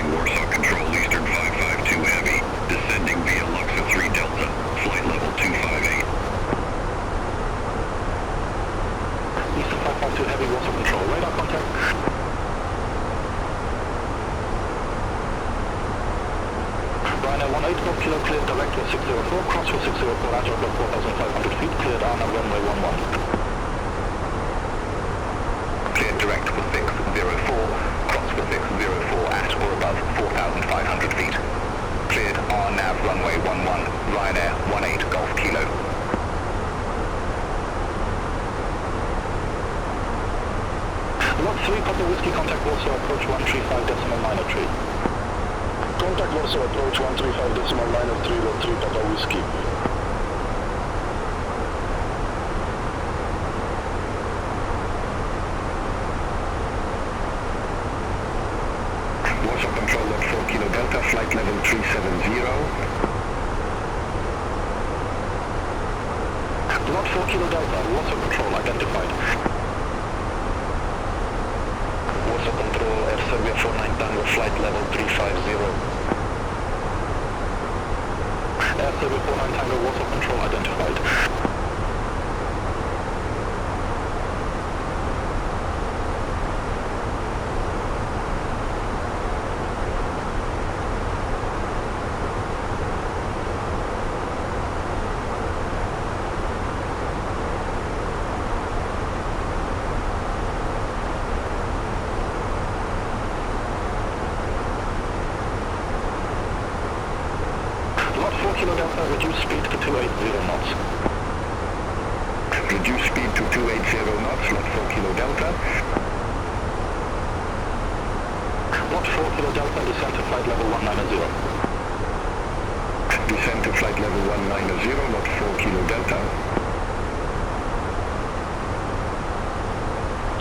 [SPEAKER 3] Warsaw Control, Eastern 552 Heavy, descending via Luxor 3 Delta, flight level 258.
[SPEAKER 11] Eastern 552 Heavy, Warsaw Control, radar contact. Ryanair 184 kilo, cleared direct with 604, cross with 604, agile block 4,500 feet, cleared ANA runway 11.
[SPEAKER 3] Cleared direct with 604, cross with 604 at or above 4,500 feet. Cleared RNAV runway 11, Ryanair 18 Golf Kilo.
[SPEAKER 11] Lot 3, Papa Whiskey, contact Warsaw, approach 135.93.
[SPEAKER 8] Contact Warsaw, approach 135.93, lot 3, Papa Whiskey.
[SPEAKER 3] Warsaw Control, lot 4 Kilo Delta, flight level 370.
[SPEAKER 11] Lot 4 Kilo Delta, Warsaw Control, identified.
[SPEAKER 7] Warsaw Control, Air Serbia 49 Tango, flight level 350.
[SPEAKER 11] Air Serbia 49 Tango, Warsaw Control, identified. Lot 4 Kilo Delta, reduce speed to 280 knots.
[SPEAKER 3] Reduce speed to 280 knots, lot 4 Kilo Delta.
[SPEAKER 11] Lot 4 Kilo Delta, descend to flight level 190.
[SPEAKER 3] Descend to flight level 190, lot 4 Kilo Delta.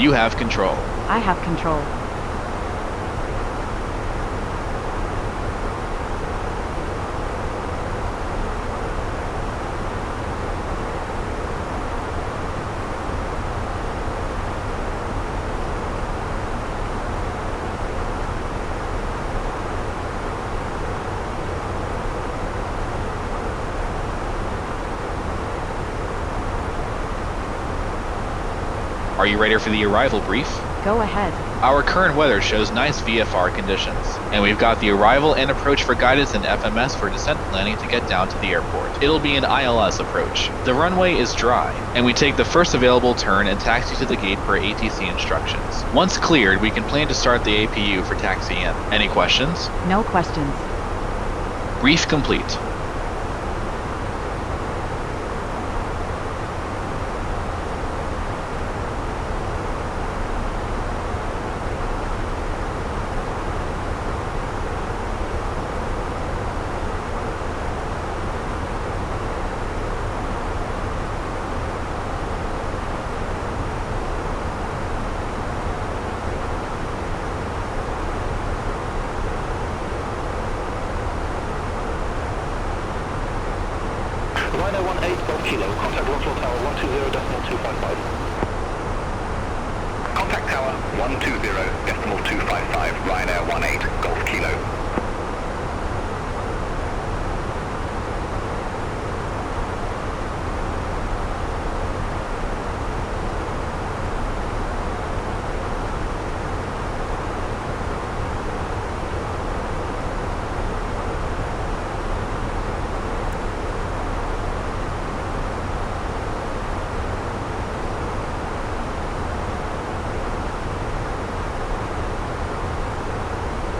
[SPEAKER 12] You have control.
[SPEAKER 13] I have control.
[SPEAKER 12] Are you ready for the arrival brief?
[SPEAKER 13] Go ahead.
[SPEAKER 12] Our current weather shows nice VFR conditions, and we've got the arrival and approach for guidance and FMS for descent planning to get down to the airport. It'll be an ILS approach. The runway is dry, and we take the first available turn and taxi to the gate per ATC instructions. Once cleared, we can plan to start the APU for taxi in. Any questions?
[SPEAKER 13] No questions.
[SPEAKER 12] Brief complete.
[SPEAKER 7] Ryanair 18 Golf Kilo, contact Rockwell Tower 120.255. Contact Tower 120.255, Ryanair 18 Golf Kilo.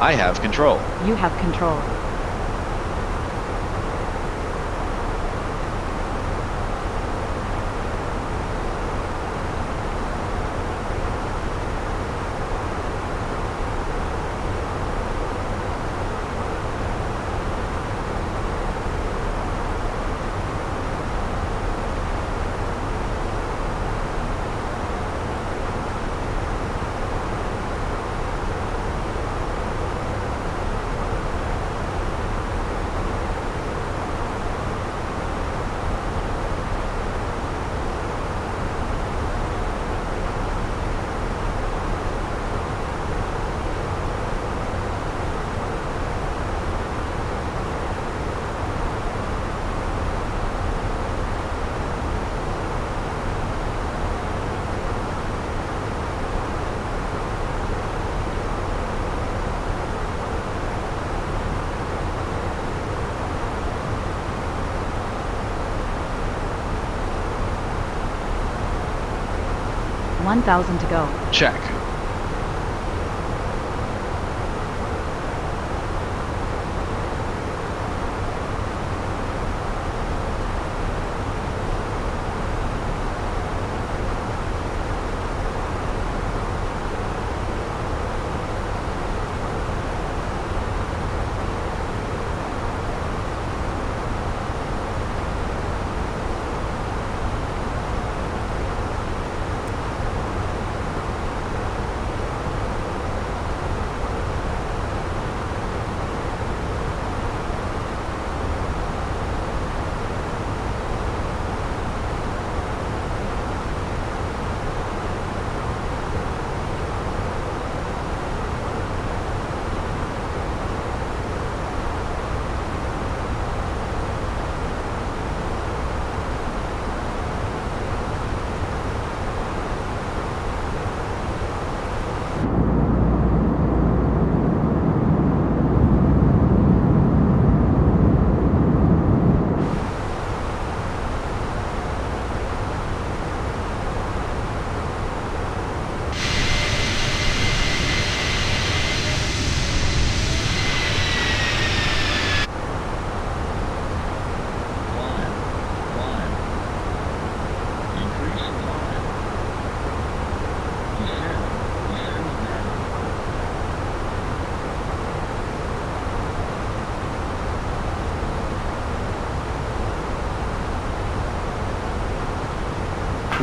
[SPEAKER 12] I have control.
[SPEAKER 13] You have control. $1,000 to go.
[SPEAKER 12] Check.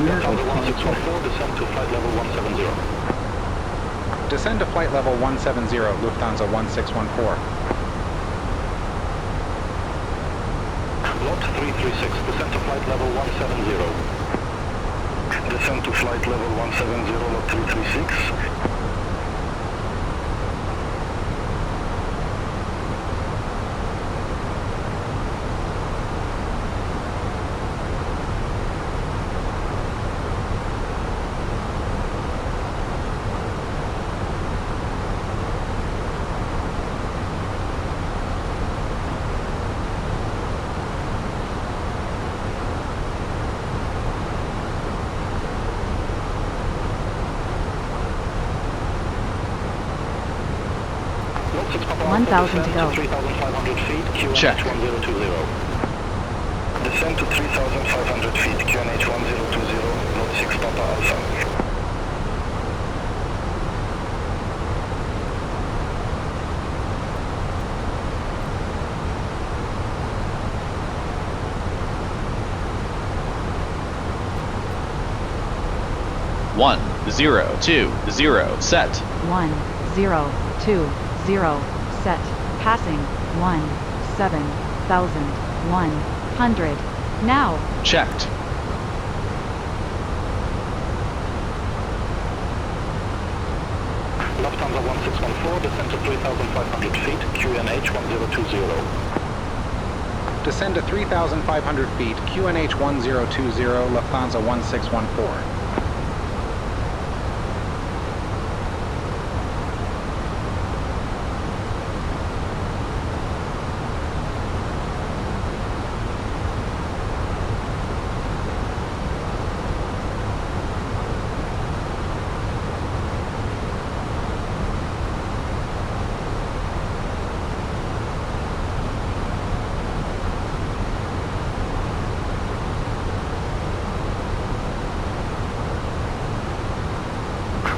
[SPEAKER 11] Lufthansa 1614, descend to flight level 170.
[SPEAKER 4] Descend to flight level 170, Lufthansa 1614.
[SPEAKER 11] Lot 336, descend to flight level 170. Descend to flight level 170, lot 336.
[SPEAKER 13] 1,000 to go.
[SPEAKER 7] 3,500 feet, QNH
[SPEAKER 12] Check.
[SPEAKER 7] 1020. Descend to 3,500 feet, QNH 1020, Lot 6 Papa Alpha.
[SPEAKER 12] One, 0, 2, 0, set.
[SPEAKER 13] 1, 0, 2, 0, set. Passing 17,100. Now.
[SPEAKER 12] Checked.
[SPEAKER 7] Lufthansa 1614, descend to 3,500 feet, QNH 1020.
[SPEAKER 4] Descend to 3,500 feet, QNH 1020, Lufthansa 1614.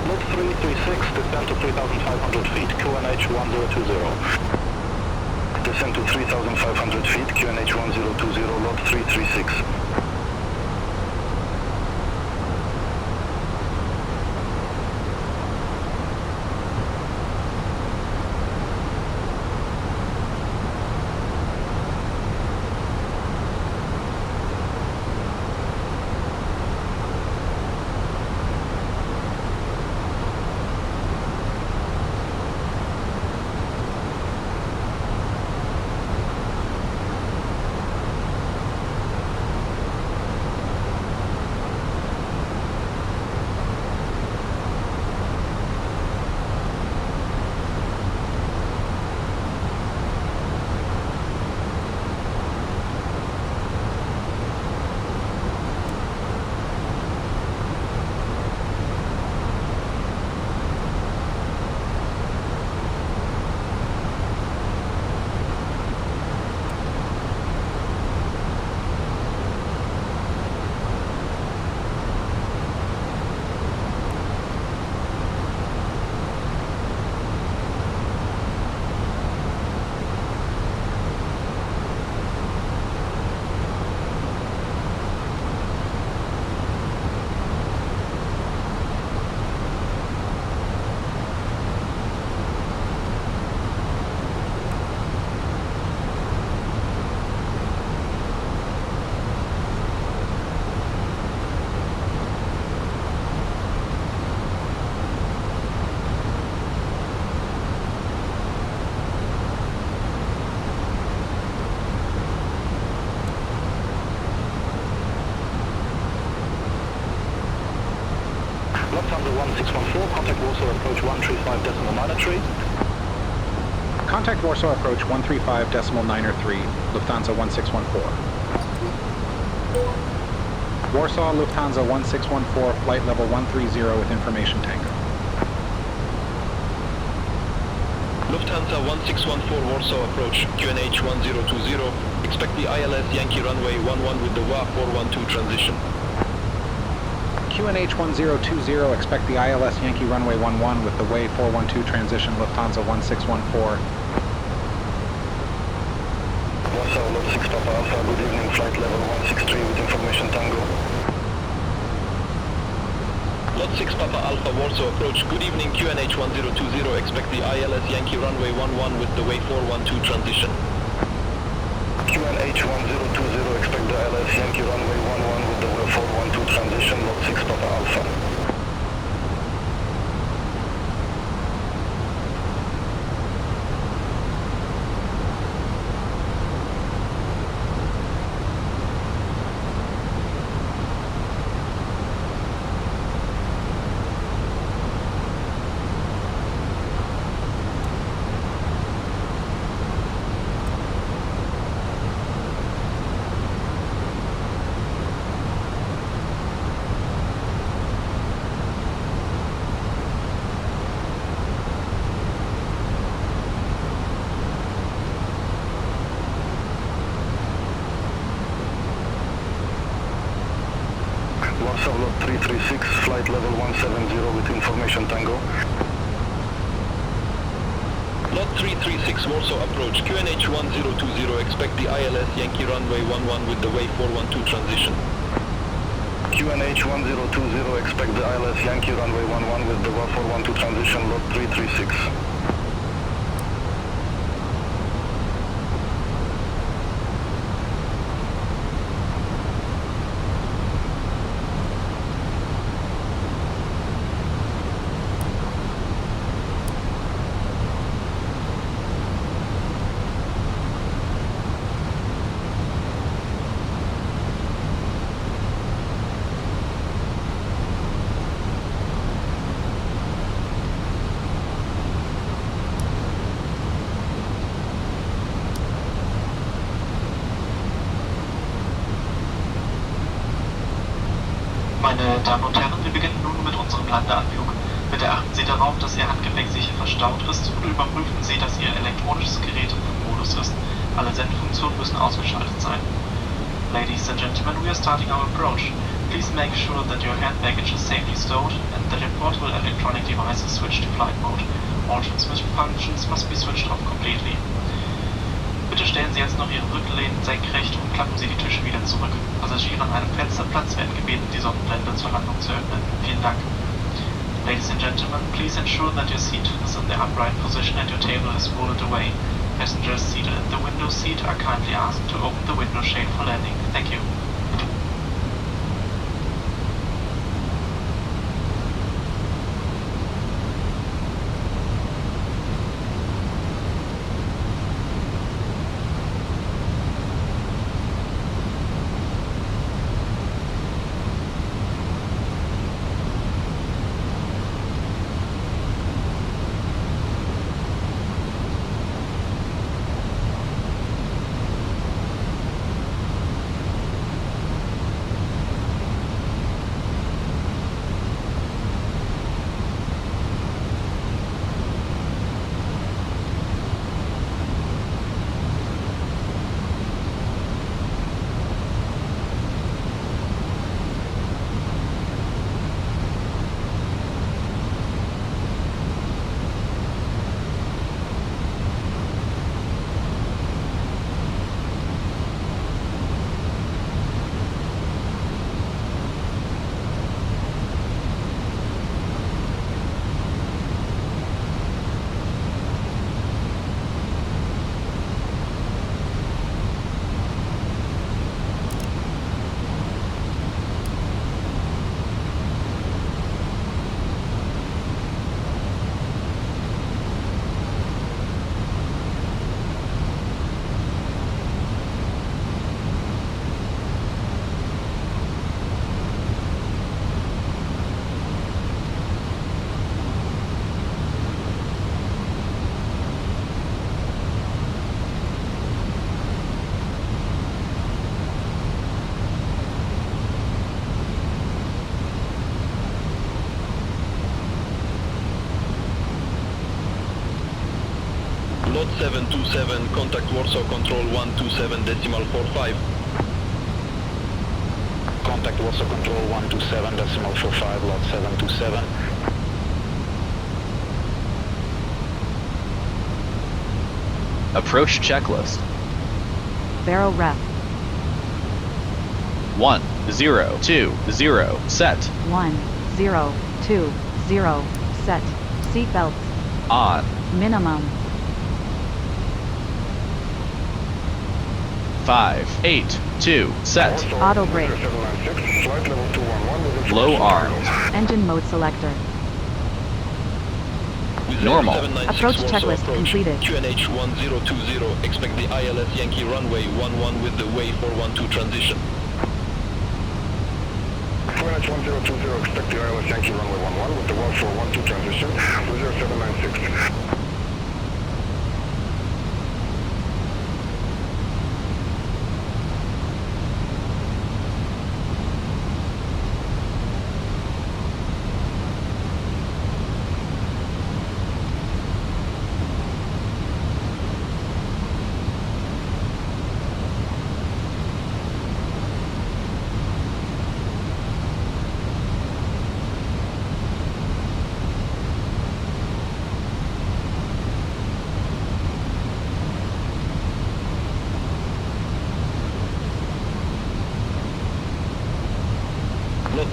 [SPEAKER 7] Lot 336, descend to 3,500 feet, QNH 1020. Descend to 3,500 feet, QNH 1020, Lot 336. Lufthansa 1614, contact Warsaw approach 135.903.
[SPEAKER 4] Contact Warsaw approach 135.903, Lufthansa 1614. Warsaw, Lufthansa 1614, flight level 130 with information tango.
[SPEAKER 15] Lufthansa 1614 Warsaw approach, QNH 1020. Expect the ILS Yankee runway 11 with the WA 412 transition.
[SPEAKER 4] QNH 1020, expect the ILS Yankee runway 11 with the way 412 transition, Lufthansa 1614.
[SPEAKER 7] Warsaw, Lot 6 Papa Alpha, good evening, flight level 163 with information tango.
[SPEAKER 15] Lot 6 Papa Alpha Warsaw approach, good evening, QNH 1020, expect the ILS Yankee runway 11 with the way 412 transition.
[SPEAKER 7] QNH 1020, expect the ILS Yankee runway 11 with the way 412 transition, Lot 6 Papa Alpha.
[SPEAKER 8] lot 336, flight level 170 with information Tango.
[SPEAKER 15] Lot 336, Warsaw approach, QNH 1020, expect the ILS Yankee runway 11 with the way 412 transition.
[SPEAKER 8] QNH 1020, expect the ILS Yankee runway 11 with the way 412 transition, lot 336.
[SPEAKER 6] Meine Damen und Herren, wir beginnen nun mit unserem Landeanflug. Bitte achten Sie darauf, dass Ihr Handgepäck sicher verstaut ist und überprüfen Sie, dass Ihr elektronisches Gerät im Flugmodus ist. Alle Sendefunktionen müssen ausgeschaltet sein. Ladies and gentlemen, we are starting our approach. Please make sure that your hand baggage is safely stowed and that your portable electronic devices switch to flight mode. All transmission functions must be switched off completely. Bitte stellen Sie jetzt noch Ihre Rückenlehnen senkrecht und klappen Sie die Tische wieder zurück. Passagiere an einem Fensterplatz werden gebeten, die Sonnenblende zur Landung zu öffnen. Vielen Dank. Ladies and gentlemen, please ensure that your seat is in the upright position and your table is folded away. Passengers seated in the window seat are kindly asked to open the window shade for landing. Thank you.
[SPEAKER 15] Lot 727, contact Warsaw Control 127.45.
[SPEAKER 7] Contact Warsaw Control 127.45, lot 727.
[SPEAKER 12] Approach checklist.
[SPEAKER 13] Barrow ref.
[SPEAKER 12] 1020, set.
[SPEAKER 13] 1020, set. Seatbelts.
[SPEAKER 12] On.
[SPEAKER 13] Minimum.
[SPEAKER 12] 582, set.
[SPEAKER 13] Auto brake.
[SPEAKER 12] Low arms.
[SPEAKER 13] Engine mode selector.
[SPEAKER 12] Normal.
[SPEAKER 13] Approach checklist completed.
[SPEAKER 15] QNH 1020, expect the ILS Yankee runway 11 with the way 412 transition.
[SPEAKER 8] QNH 1020, expect the ILS Yankee runway 11 with the way 412 transition, 0796.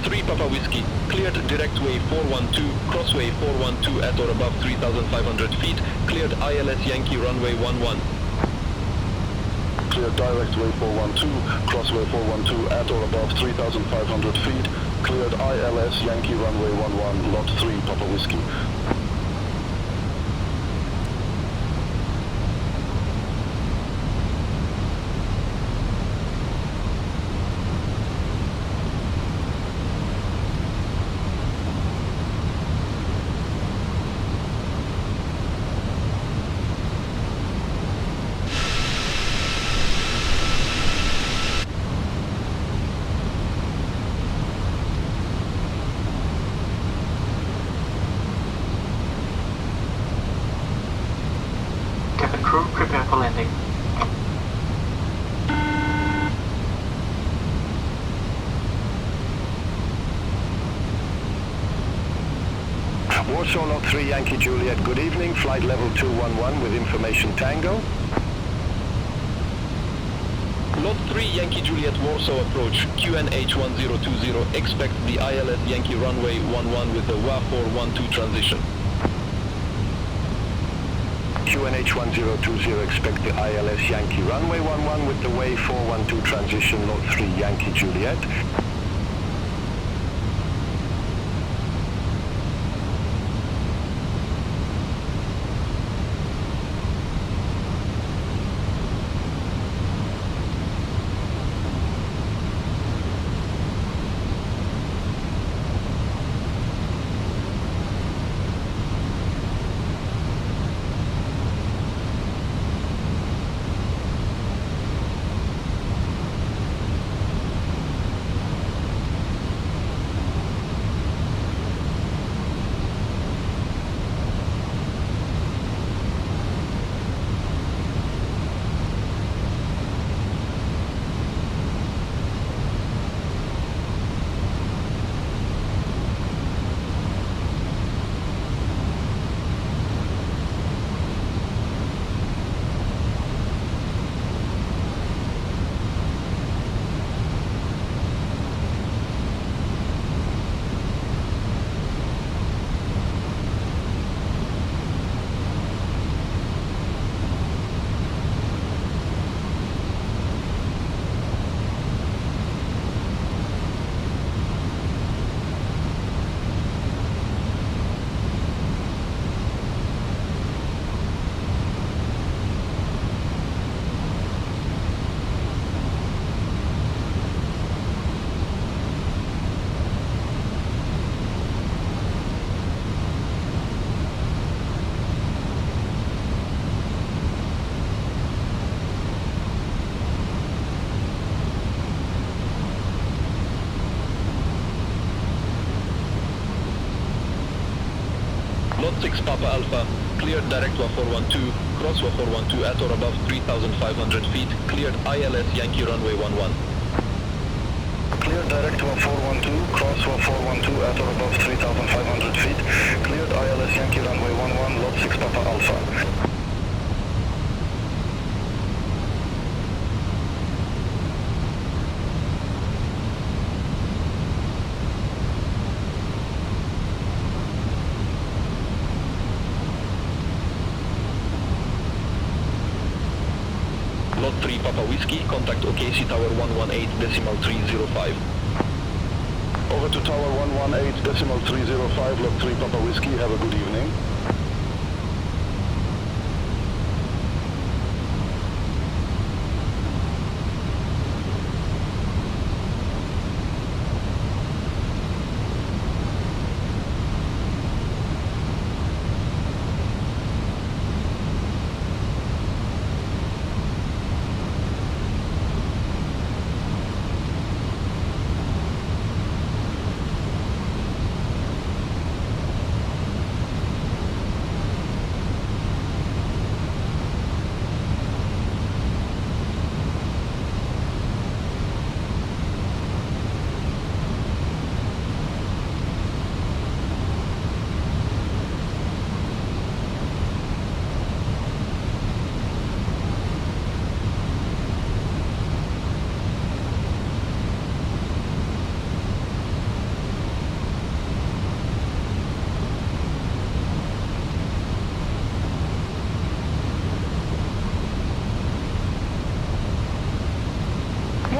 [SPEAKER 15] 3 Papa Whiskey, cleared direct way 412, crossway 412 at or above 3,500 feet, cleared ILS Yankee runway 11.
[SPEAKER 11] Cleared direct way 412, crossway 412 at or above 3,500 feet, cleared ILS Yankee runway 11, lot 3 Papa Whiskey.
[SPEAKER 6] Cabin crew, prepare for landing.
[SPEAKER 7] Warschau Lot 3 Yankee Juliet, good evening, flight level 211 with information Tango.
[SPEAKER 15] Lot 3 Yankee Juliet Warsaw approach, QNH 1020, expect the ILS Yankee runway 11 with the WA412 transition.
[SPEAKER 7] QNH 1020, expect the ILS Yankee runway 11 with the way 412 transition, Lot 3 Yankee Juliet.
[SPEAKER 15] Lot 6 Papa Alpha, cleared direct WA 412, cross WA 412 at or above 3,500 feet, cleared ILS Yankee runway 11.
[SPEAKER 11] Cleared direct WA 412, cross WA 412 at or above 3,500 feet, cleared ILS Yankee runway 11, lot 6 Papa Alpha.
[SPEAKER 15] Lot 3 Papa Whiskey, contact OKC Tower 118.305.
[SPEAKER 11] Over to Tower 118.305, Lot 3 Papa Whiskey, have a good evening.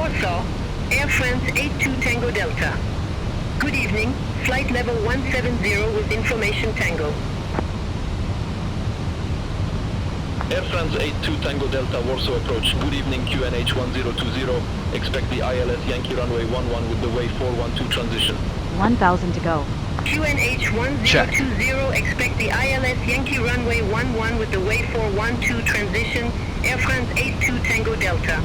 [SPEAKER 9] Warsaw, Air France 82 Tango Delta. Good evening, flight level 170 with information Tango.
[SPEAKER 15] Air France 82 Tango Delta Warsaw approach. Good evening, QNH 1020. Expect the ILS Yankee runway 11 with the way 412 transition.
[SPEAKER 13] 1000 to go.
[SPEAKER 9] QNH 1020, expect the ILS Yankee runway 11 with the way 412 transition. Air France 82 Tango Delta.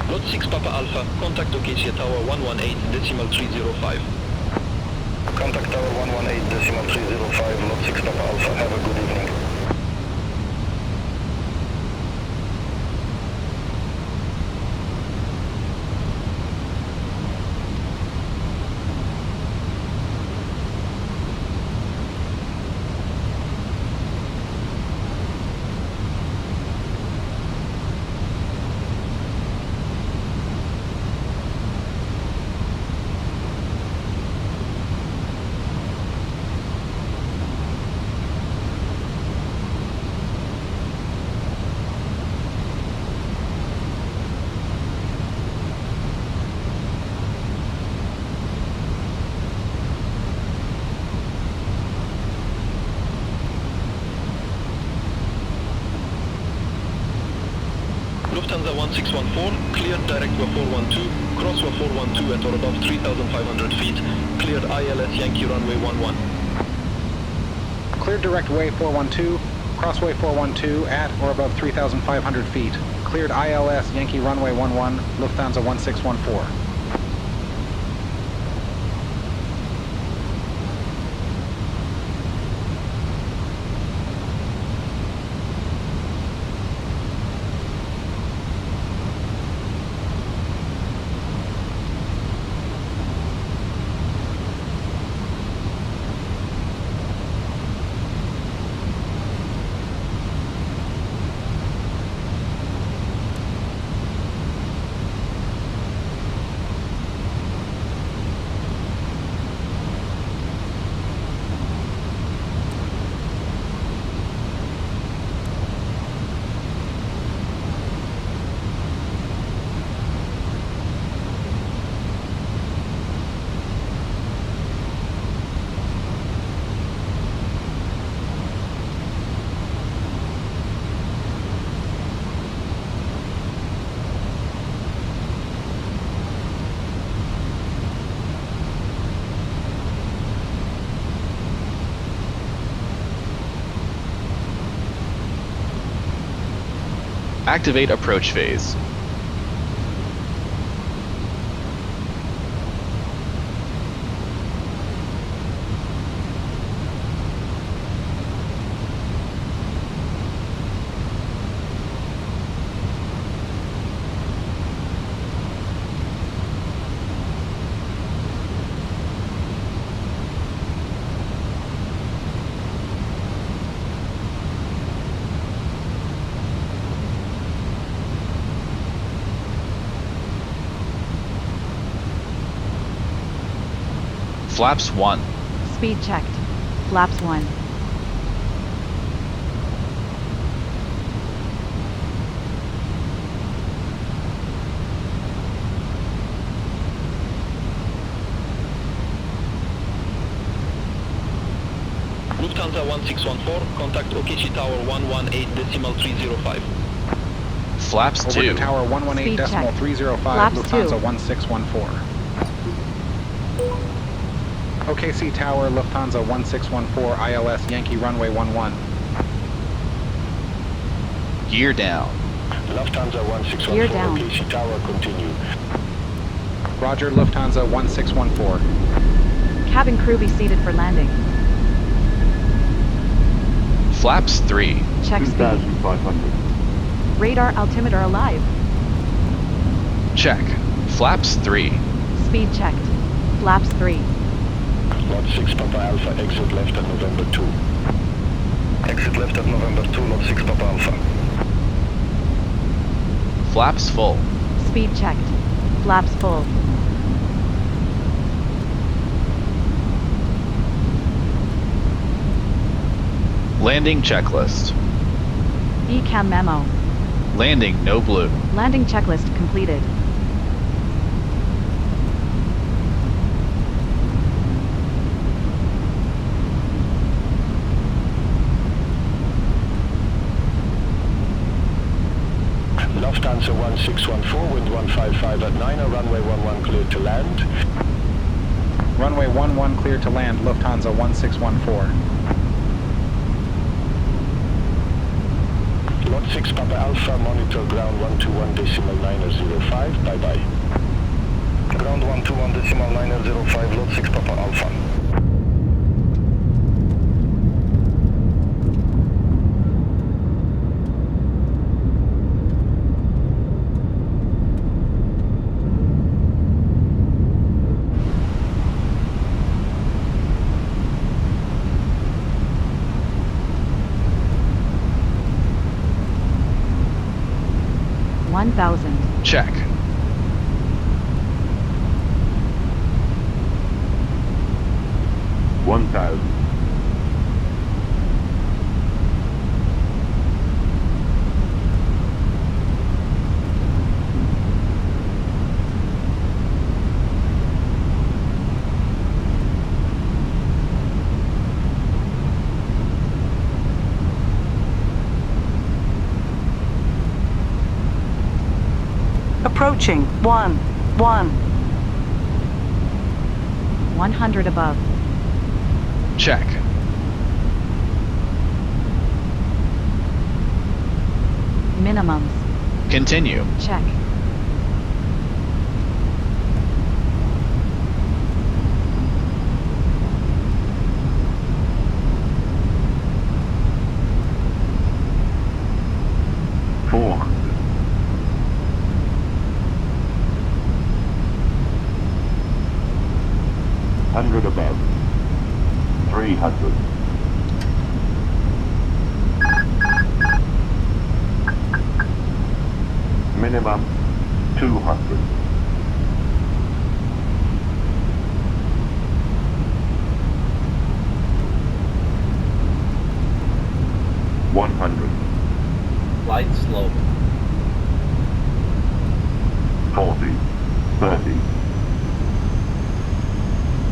[SPEAKER 15] Lot 6 Papa Alpha, contact Occasia Tower 118.305.
[SPEAKER 8] Contact Tower 118.305, Lot 6 Papa Alpha, have a good evening.
[SPEAKER 15] Lufthansa 1614, cleared direct to 412, cross 412 at or above 3,500 feet, cleared ILS Yankee runway 11.
[SPEAKER 4] Cleared direct way 412, crossway 412 at or above 3,500 feet. Cleared ILS Yankee runway 11, Lufthansa 1614.
[SPEAKER 12] Activate approach phase. Flaps 1.
[SPEAKER 13] Speed checked. Flaps 1.
[SPEAKER 15] Lufthansa 1614, contact Okichi Tower 118.305.
[SPEAKER 12] Flaps 2.
[SPEAKER 4] Over to Tower 118.305, Lufthansa 1614. OKC Tower, Lufthansa 1614, ILS Yankee runway 11.
[SPEAKER 12] Gear down.
[SPEAKER 8] Lufthansa 1614,
[SPEAKER 13] Gear down.
[SPEAKER 8] OKC Tower, continue.
[SPEAKER 4] Roger, Lufthansa 1614.
[SPEAKER 13] Cabin crew be seated for landing.
[SPEAKER 12] Flaps 3.
[SPEAKER 13] Check speed.
[SPEAKER 8] 2,500.
[SPEAKER 13] Radar altimeter alive.
[SPEAKER 12] Check. Flaps 3.
[SPEAKER 13] Speed checked. Flaps 3.
[SPEAKER 8] Lot 6 Papa Alpha, exit left at November 2. Exit left at November 2, lot 6 Papa Alpha.
[SPEAKER 12] Flaps full.
[SPEAKER 13] Speed checked. Flaps full.
[SPEAKER 12] Landing checklist.
[SPEAKER 13] ECAM memo.
[SPEAKER 12] Landing no blue.
[SPEAKER 13] Landing checklist completed.
[SPEAKER 16] Lufthansa 1614, wind 155 at 9, runway 11 cleared to land.
[SPEAKER 4] Runway 11 cleared to land, Lufthansa 1614.
[SPEAKER 16] Lot 6 Papa Alpha, monitor ground 121.905, bye-bye.
[SPEAKER 8] Ground 121.905, lot 6 Papa Alpha.
[SPEAKER 12] Check.
[SPEAKER 1] Approaching
[SPEAKER 13] 100 above.
[SPEAKER 12] Check.
[SPEAKER 13] Minimums.
[SPEAKER 12] Continue.
[SPEAKER 13] Check.
[SPEAKER 11] Above. 300. Minimum 200.
[SPEAKER 17] Light slope.
[SPEAKER 11] 40. 30.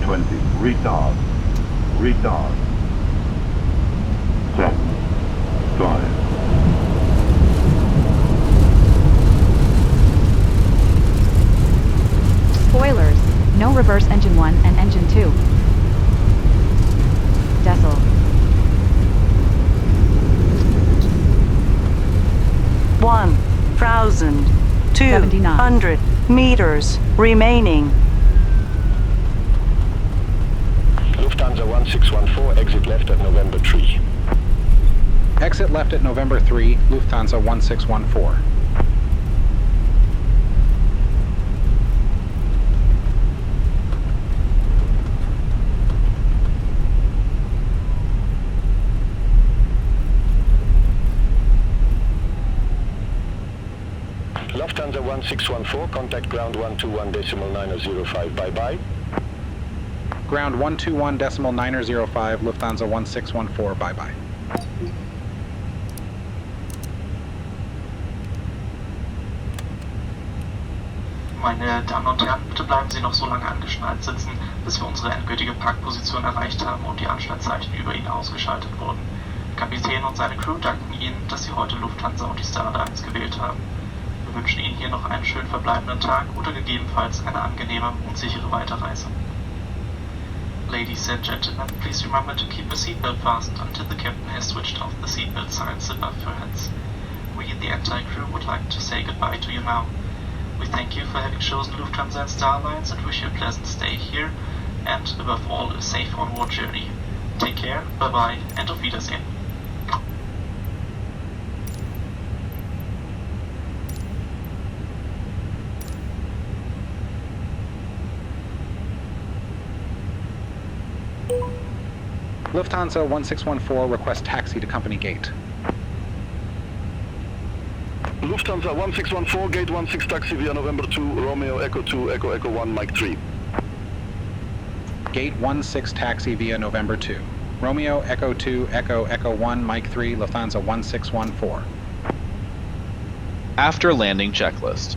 [SPEAKER 11] 20. Retard. 10. 5.
[SPEAKER 13] Spoilers. No reverse engine 1 and engine 2. Decil.
[SPEAKER 1] 1,200 meters remaining.
[SPEAKER 16] Lufthansa 1614, exit left at November 3.
[SPEAKER 4] Exit left at November 3, Lufthansa 1614.
[SPEAKER 16] Lufthansa 1614, contact ground 121.905, bye-bye.
[SPEAKER 4] Ground 121.905, Lufthansa 1614, bye-bye.
[SPEAKER 6] Meine Damen und Herren, bitte bleiben Sie noch so lange angeschnallt sitzen, bis wir unsere endgültige Parkposition erreicht haben und die Anschnallzeichen über Ihnen ausgeschaltet wurden. Der Kapitän und seine Crew danken Ihnen, dass Sie heute Lufthansa und die Star Alliance gewählt haben. Wir wünschen Ihnen hier noch einen schönen verbleibenden Tag oder gegebenenfalls eine angenehme und sichere Weiterreise. Ladies and gentlemen, please remember to keep your seatbelt fastened until the captain has switched off the seatbelt signs above your heads. We, the entire crew, would like to say goodbye to you now. We thank you for having chosen Lufthansa and Star Alliance and wish you a pleasant stay here and, above all, a safe onward journey. Take care, bye-bye, and auf Wiedersehen.
[SPEAKER 4] Lufthansa 1614 requests taxi to company gate.
[SPEAKER 8] Lufthansa 1614, gate 16 taxi via November 2, Romeo Echo 2, Echo Echo 1, Mike 3.
[SPEAKER 4] Gate 16 taxi via November 2. Romeo Echo 2, Echo Echo 1, Mike 3, Lufthansa 1614.
[SPEAKER 12] After landing checklist.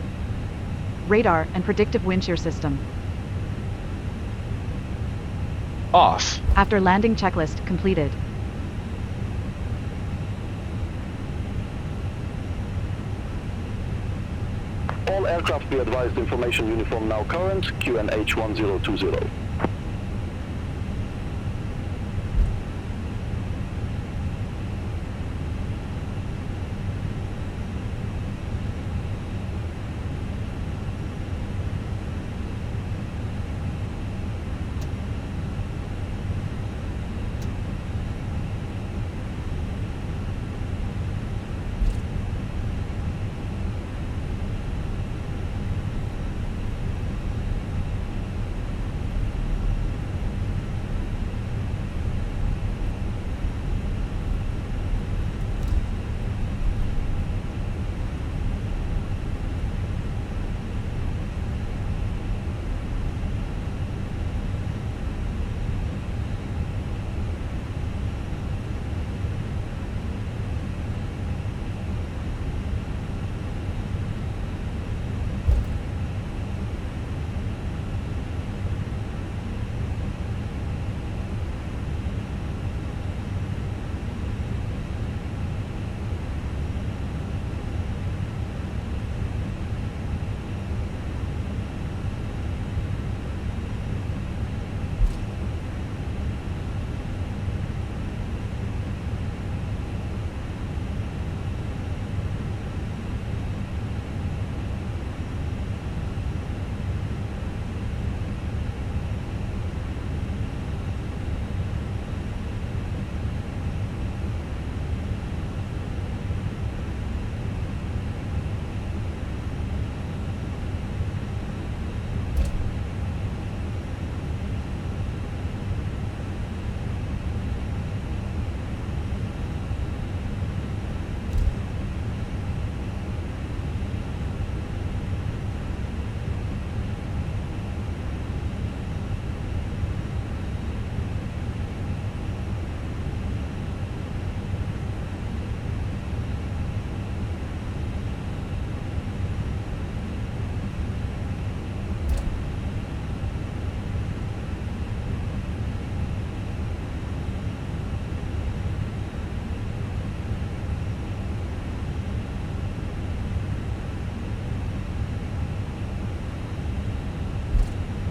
[SPEAKER 13] Radar and predictive wind shear system.
[SPEAKER 12] Off.
[SPEAKER 13] After landing checklist completed.
[SPEAKER 8] All aircraft be advised, information uniform now current, QNH 1020.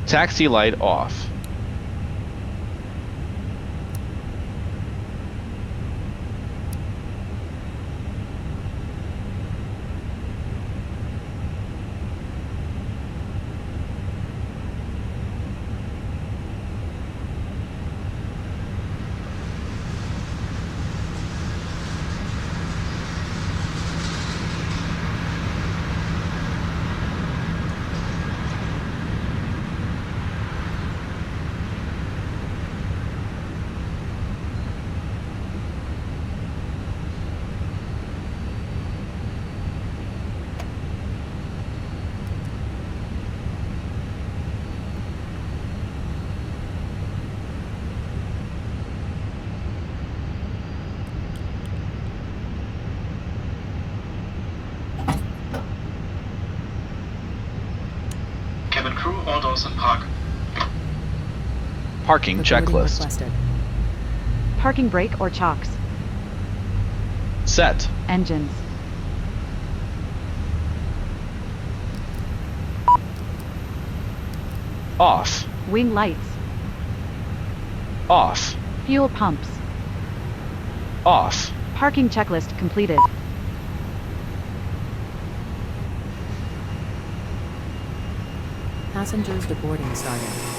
[SPEAKER 12] Taxi light off.
[SPEAKER 6] Cabin crew, all doors and park.
[SPEAKER 12] Parking checklist.
[SPEAKER 13] Requested. Parking brake or chocks.
[SPEAKER 12] Set.
[SPEAKER 13] Engines.
[SPEAKER 12] Off.
[SPEAKER 13] Wing lights.
[SPEAKER 12] Off.
[SPEAKER 13] Fuel pumps.
[SPEAKER 12] Off.
[SPEAKER 13] Parking checklist completed.
[SPEAKER 2] Passengers deboarding started.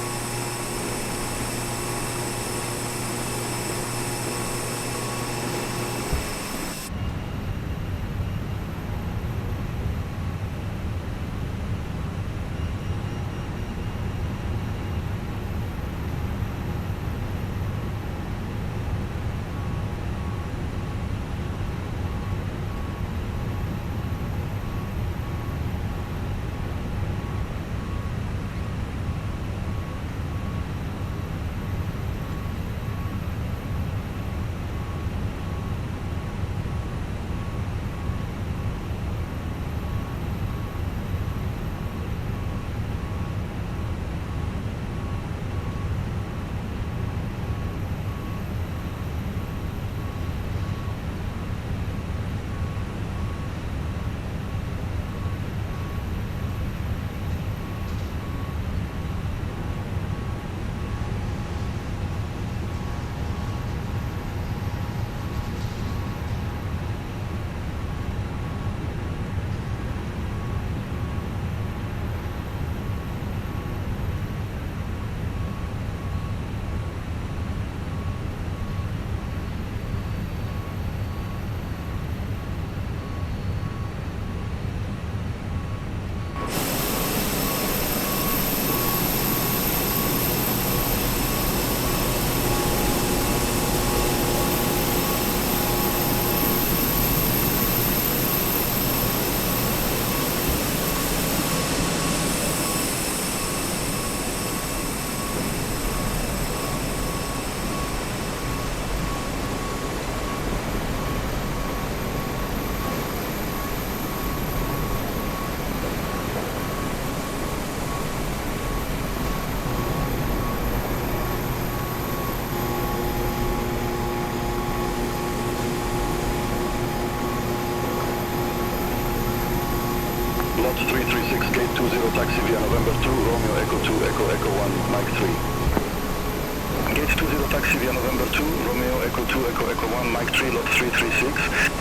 [SPEAKER 8] 20 taxi via November 2, Romeo Echo 2, Echo Echo 1, Mike 3. Gate 20 taxi via November 2, Romeo Echo 2, Echo Echo 1, Mike 3, lot 336.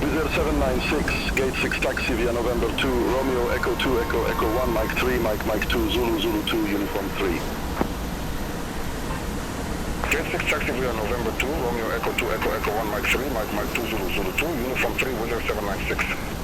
[SPEAKER 8] Wizz 796, Gate 6 taxi via November 2, Romeo Echo 2, Echo Echo 1, Mike 3, Mike 2, Zulu Zulu 2, Uniform 3.
[SPEAKER 3] Gate 6 taxi via November 2, Romeo Echo 2, Echo Echo 1, Mike 3, Mike 2, Zulu Zulu 2, Uniform 3, Wizz 796.